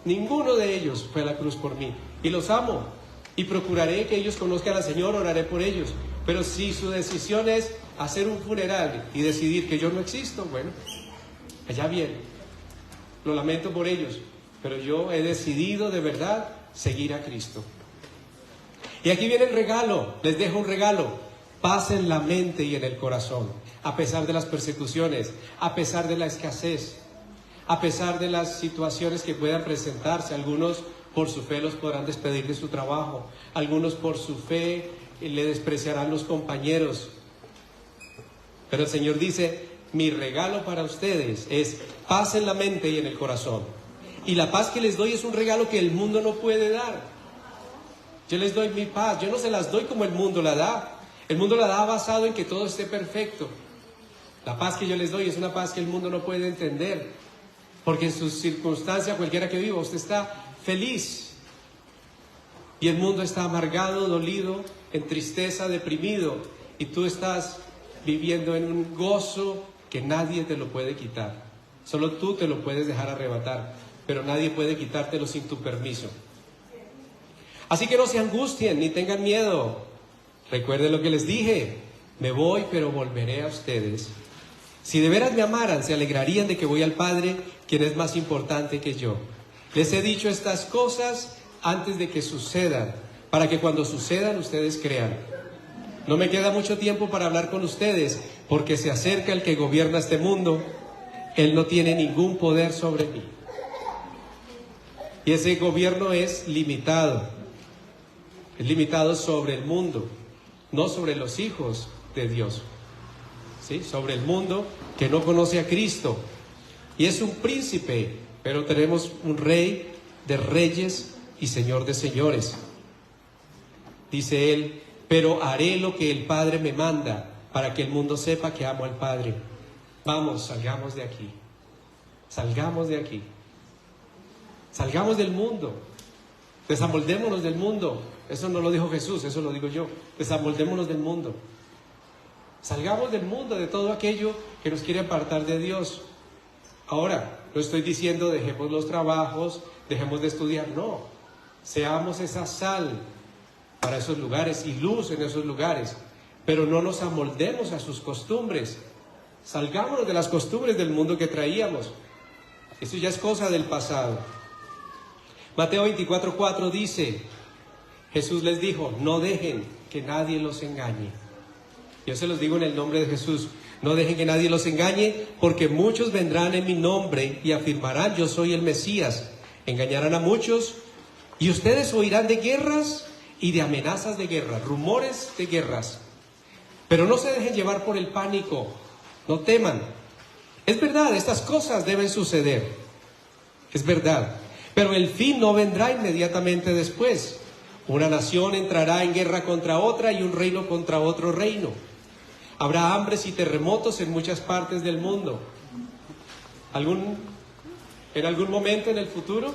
Ninguno de ellos fue a la cruz por mí. Y los amo. Y procuraré que ellos conozcan al Señor, oraré por ellos. Pero si su decisión es hacer un funeral y decidir que yo no existo, bueno, allá bien. Lo lamento por ellos. Pero yo he decidido de verdad seguir a Cristo. Y aquí viene el regalo. Les dejo un regalo. Paz en la mente y en el corazón, a pesar de las persecuciones, a pesar de la escasez, a pesar de las situaciones que puedan presentarse. Algunos por su fe los podrán despedir de su trabajo, algunos por su fe le despreciarán los compañeros. Pero el Señor dice, mi regalo para ustedes es paz en la mente y en el corazón. Y la paz que les doy es un regalo que el mundo no puede dar. Yo les doy mi paz, yo no se las doy como el mundo la da. El mundo la da basado en que todo esté perfecto. La paz que yo les doy es una paz que el mundo no puede entender. Porque en sus circunstancias, cualquiera que viva, usted está feliz. Y el mundo está amargado, dolido, en tristeza, deprimido. Y tú estás viviendo en un gozo que nadie te lo puede quitar. Solo tú te lo puedes dejar arrebatar, pero nadie puede quitártelo sin tu permiso. Así que no se angustien ni tengan miedo. Recuerden lo que les dije, me voy, pero volveré a ustedes. Si de veras me amaran, se alegrarían de que voy al Padre, quien es más importante que yo. Les he dicho estas cosas antes de que sucedan, para que cuando sucedan ustedes crean. No me queda mucho tiempo para hablar con ustedes, porque se acerca el que gobierna este mundo. Él no tiene ningún poder sobre mí. Y ese gobierno es limitado. Es limitado sobre el mundo, no sobre los hijos de Dios, ¿sí? Sobre el mundo que no conoce a Cristo. Y es un príncipe, pero tenemos un rey de reyes y señor de señores. Dice él, pero haré lo que el Padre me manda, para que el mundo sepa que amo al Padre. Vamos, salgamos de aquí. Salgamos de aquí. Salgamos del mundo. Desamoldémonos del mundo. Eso no lo dijo Jesús, eso lo digo yo. Desamoldémonos del mundo. Salgamos del mundo, de todo aquello que nos quiere apartar de Dios. Ahora, no estoy diciendo dejemos los trabajos, dejemos de estudiar, no. Seamos esa sal para esos lugares y luz en esos lugares, pero no nos amoldemos a sus costumbres. Salgámonos de las costumbres del mundo que traíamos. Eso ya es cosa del pasado. Mateo 24:4 dice, Jesús les dijo, no dejen que nadie los engañe. Yo se los digo en el nombre de Jesús, no dejen que nadie los engañe, porque muchos vendrán en mi nombre y afirmarán, yo soy el Mesías. Engañarán a muchos y ustedes oirán de guerras y de amenazas de guerra, rumores de guerras. Pero no se dejen llevar por el pánico, no teman. Es verdad, estas cosas deben suceder, es verdad, pero el fin no vendrá inmediatamente después. Una nación entrará en guerra contra otra y un reino contra otro reino. Habrá hambres y terremotos en muchas partes del mundo. ¿En algún momento en el futuro?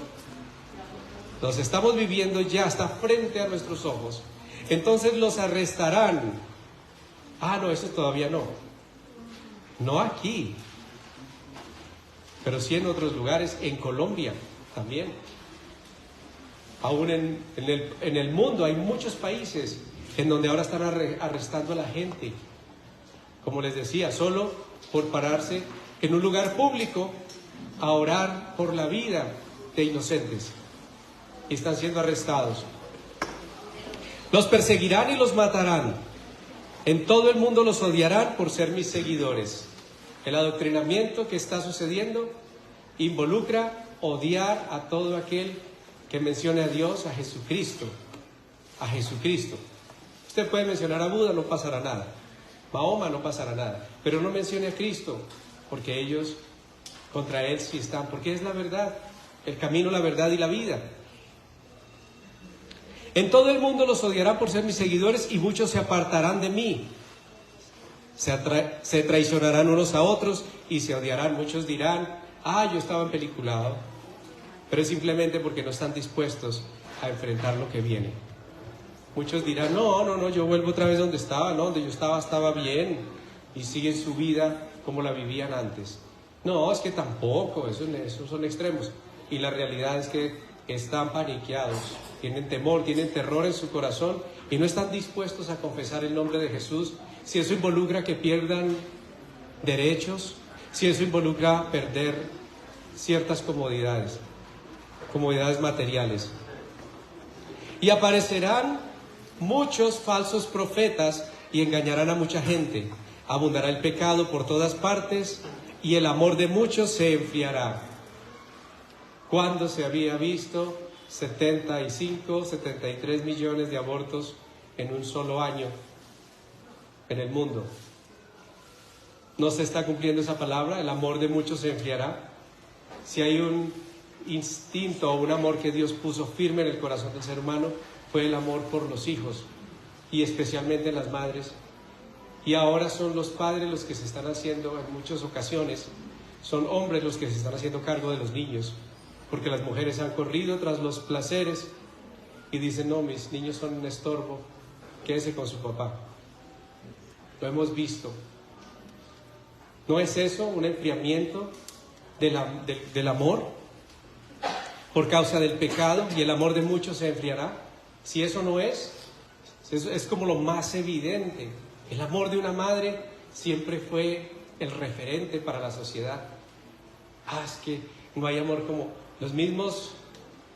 Los estamos viviendo ya, está frente a nuestros ojos. Entonces los arrestarán. Ah, no, eso todavía no. No aquí, pero sí en otros lugares, en Colombia también. Aún en el mundo hay muchos países en donde ahora están arrestando a la gente. Como les decía, solo por pararse en un lugar público a orar por la vida de inocentes. Y están siendo arrestados. Los perseguirán y los matarán. En todo el mundo los odiarán por ser mis seguidores. El adoctrinamiento que está sucediendo involucra odiar a todo aquel que mencione a Dios, a Jesucristo. A Jesucristo. Usted puede mencionar a Buda, no pasará nada. Mahoma, no pasará nada. Pero no mencione a Cristo, porque ellos contra él sí están. Porque es la verdad, el camino, la verdad y la vida. En todo el mundo los odiarán por ser mis seguidores y muchos se apartarán de mí. Se traicionarán unos a otros y se odiarán. Muchos dirán, yo estaba empeliculado. Pero es simplemente porque no están dispuestos a enfrentar lo que viene. Muchos dirán, no, yo vuelvo otra vez donde estaba, no, donde yo estaba bien. Y siguen su vida como la vivían antes. No, es que tampoco, esos son extremos. Y la realidad es que están paniqueados, tienen temor, tienen terror en su corazón y no están dispuestos a confesar el nombre de Jesús. Si eso involucra que pierdan derechos, si eso involucra perder ciertas comodidades materiales. Y aparecerán muchos falsos profetas y engañarán a mucha gente. Abundará el pecado por todas partes y el amor de muchos se enfriará. ¿Cuándo se había visto 73 millones de abortos en un solo año en el mundo? ¿No se está cumpliendo esa palabra? El amor de muchos se enfriará. Si hay un instinto o un amor que Dios puso firme en el corazón del ser humano, fue el amor por los hijos y especialmente las madres. Y ahora son los padres los que se están haciendo, en muchas ocasiones, son hombres los que se están haciendo cargo de los niños. Porque las mujeres han corrido tras los placeres y dicen, no, mis niños son un estorbo, quédese con su papá. Lo hemos visto. ¿No es eso un enfriamiento del amor por causa del pecado y el amor de muchos se enfriará? Si eso no es como lo más evidente. El amor de una madre siempre fue el referente para la sociedad. Es que no hay amor como... Los mismos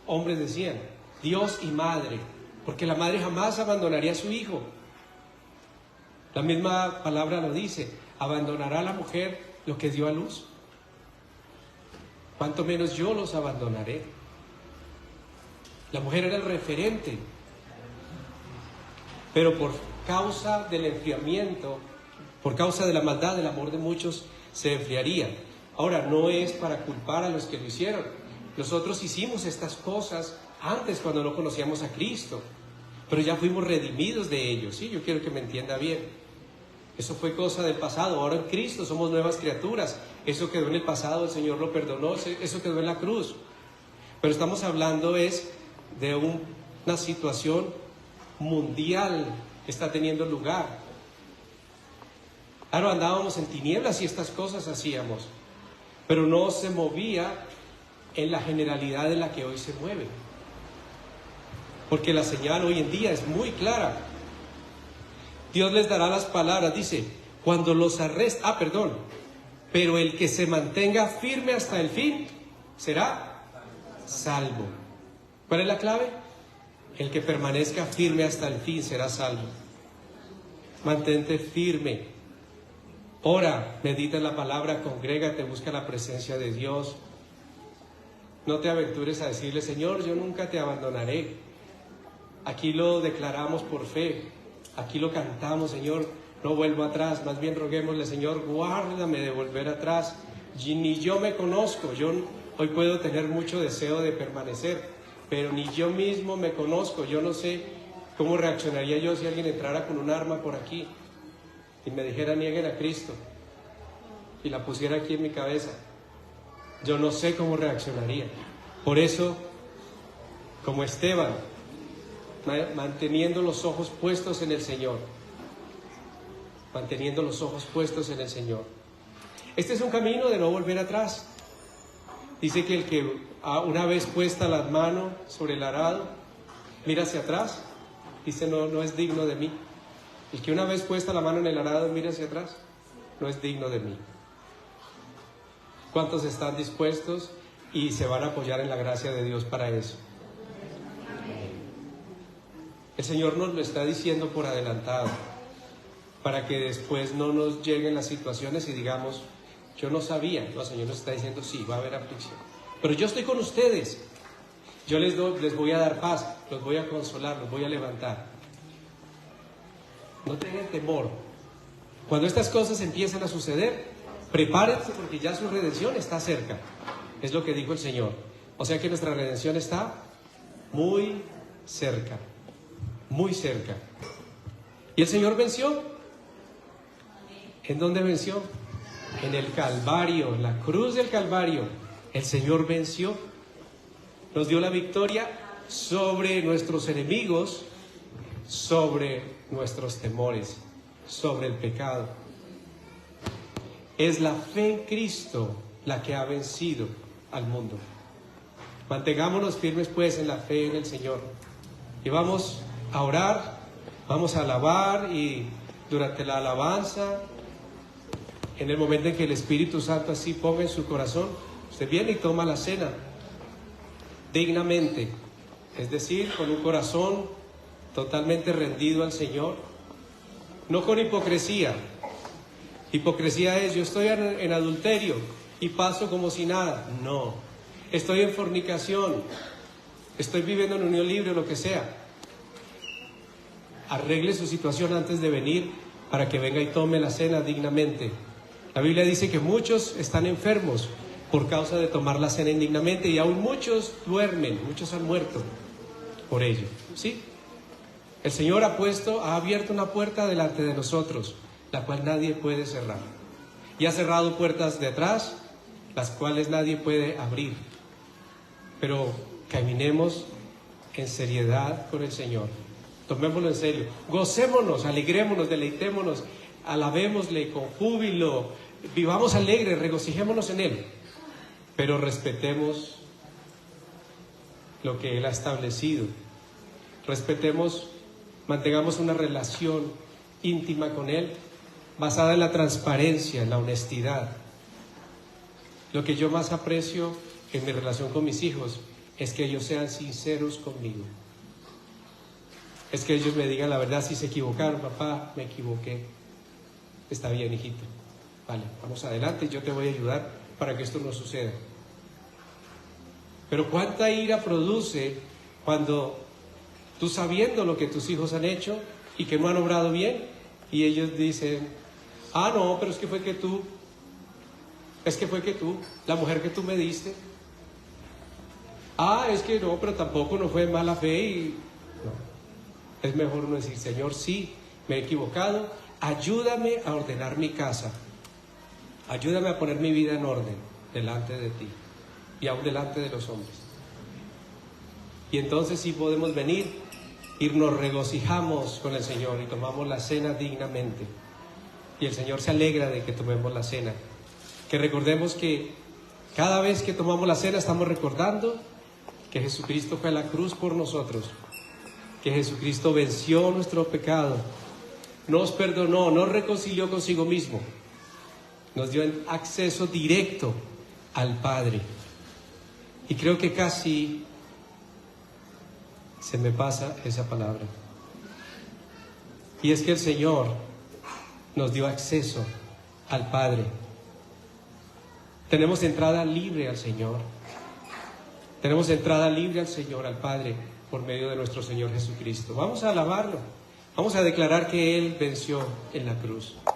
hombres decían, Dios y madre, porque la madre jamás abandonaría a su hijo. La misma palabra lo dice, abandonará a la mujer lo que dio a luz. Cuanto menos yo los abandonaré. La mujer era el referente, pero por causa del enfriamiento, por causa de la maldad, el amor de muchos se enfriaría. Ahora, no es para culpar a los que lo hicieron. Nosotros hicimos estas cosas antes cuando no conocíamos a Cristo, pero ya fuimos redimidos de ellos. Sí, yo quiero que me entienda bien. Eso fue cosa del pasado. Ahora en Cristo somos nuevas criaturas. Eso quedó en el pasado, el Señor lo perdonó, eso quedó en la cruz. Pero estamos hablando de una situación mundial que está teniendo lugar. Claro, andábamos en tinieblas y estas cosas hacíamos, pero no se movía en la generalidad en la que hoy se mueve. Porque la señal hoy en día es muy clara. Dios les dará las palabras, dice, cuando los arreste, pero el que se mantenga firme hasta el fin será salvo. ¿Cuál es la clave? El que permanezca firme hasta el fin será salvo. Mantente firme. Ora, medita en la palabra, congrégate, busca la presencia de Dios. No te aventures a decirle, Señor, yo nunca te abandonaré. Aquí lo declaramos por fe. Aquí lo cantamos, Señor, no vuelvo atrás. Más bien roguémosle, Señor, guárdame de volver atrás. Ni yo me conozco. Yo hoy puedo tener mucho deseo de permanecer, pero ni yo mismo me conozco. Yo no sé cómo reaccionaría yo si alguien entrara con un arma por aquí y me dijera, nieguen a Cristo, y la pusiera aquí en mi cabeza. Yo no sé cómo reaccionaría. Por eso como Esteban, manteniendo los ojos puestos en el Señor. Manteniendo los ojos puestos en el Señor. Este es un camino de no volver atrás. Dice que el que una vez puesta la mano sobre el arado, mira hacia atrás, dice no es digno de mí. El que una vez puesta la mano en el arado mira hacia atrás, no es digno de mí. ¿Cuántos están dispuestos y se van a apoyar en la gracia de Dios para eso? El Señor nos lo está diciendo por adelantado, para que después no nos lleguen las situaciones y digamos, yo no sabía. No, el Señor nos está diciendo, sí, va a haber aflicción, pero yo estoy con ustedes. Yo les voy a dar paz, los voy a consolar, los voy a levantar. No tengan temor. Cuando estas cosas empiezan a suceder, prepárense porque ya su redención está cerca. Es lo que dijo el Señor. O sea que nuestra redención está muy cerca. Muy cerca. ¿Y el Señor venció? ¿En dónde venció? En el Calvario, en la cruz del Calvario. El Señor venció. Nos dio la victoria sobre nuestros enemigos, sobre nuestros temores, sobre el pecado. Es la fe en Cristo la que ha vencido al mundo. Mantengámonos firmes pues en la fe en el Señor. Y vamos a orar, vamos a alabar, y durante la alabanza, en el momento en que el Espíritu Santo así ponga en su corazón, usted viene y toma la cena dignamente, es decir, con un corazón totalmente rendido al Señor, no con hipocresía. Hipocresía es, yo estoy en adulterio y paso como si nada. No, estoy en fornicación, estoy viviendo en unión libre, lo que sea. Arregle su situación antes de venir para que venga y tome la cena dignamente. La Biblia dice que muchos están enfermos por causa de tomar la cena indignamente, y aún muchos duermen, muchos han muerto por ello. ¿Sí? El Señor ha abierto una puerta delante de nosotros, la cual nadie puede cerrar. Y ha cerrado puertas de atrás, las cuales nadie puede abrir. Pero caminemos en seriedad con el Señor. Tomémoslo en serio. Gocémonos, alegrémonos, deleitémonos, alabémosle con júbilo, vivamos alegres, regocijémonos en Él. Pero respetemos lo que Él ha establecido. Respetemos, mantengamos una relación íntima con Él, basada en la transparencia, en la honestidad. Lo que yo más aprecio en mi relación con mis hijos es que ellos sean sinceros conmigo. Es que ellos me digan la verdad. Si se equivocaron, papá, me equivoqué. Está bien, hijito. Vale, vamos adelante, yo te voy a ayudar para que esto no suceda. Pero cuánta ira produce cuando tú, sabiendo lo que tus hijos han hecho y que no han obrado bien, y ellos dicen, ah, no, pero es que fue que tú, la mujer que tú me diste, ah, es que no, pero tampoco no fue mala fe, y no. Es mejor uno decir, Señor, sí, me he equivocado, ayúdame a ordenar mi casa, ayúdame a poner mi vida en orden delante de ti y aún delante de los hombres. Y entonces sí podemos venir y nos regocijamos con el Señor y tomamos la cena dignamente. Y el Señor se alegra de que tomemos la cena. Que recordemos que cada vez que tomamos la cena estamos recordando que Jesucristo fue a la cruz por nosotros, que Jesucristo venció nuestro pecado, nos perdonó, nos reconcilió consigo mismo, nos dio acceso directo al Padre. Y creo que casi se me pasa esa palabra. Y es que el Señor nos dio acceso al Padre. Tenemos entrada libre al Señor. Tenemos entrada libre al Señor, al Padre, por medio de nuestro Señor Jesucristo. Vamos a alabarlo. Vamos a declarar que Él venció en la cruz.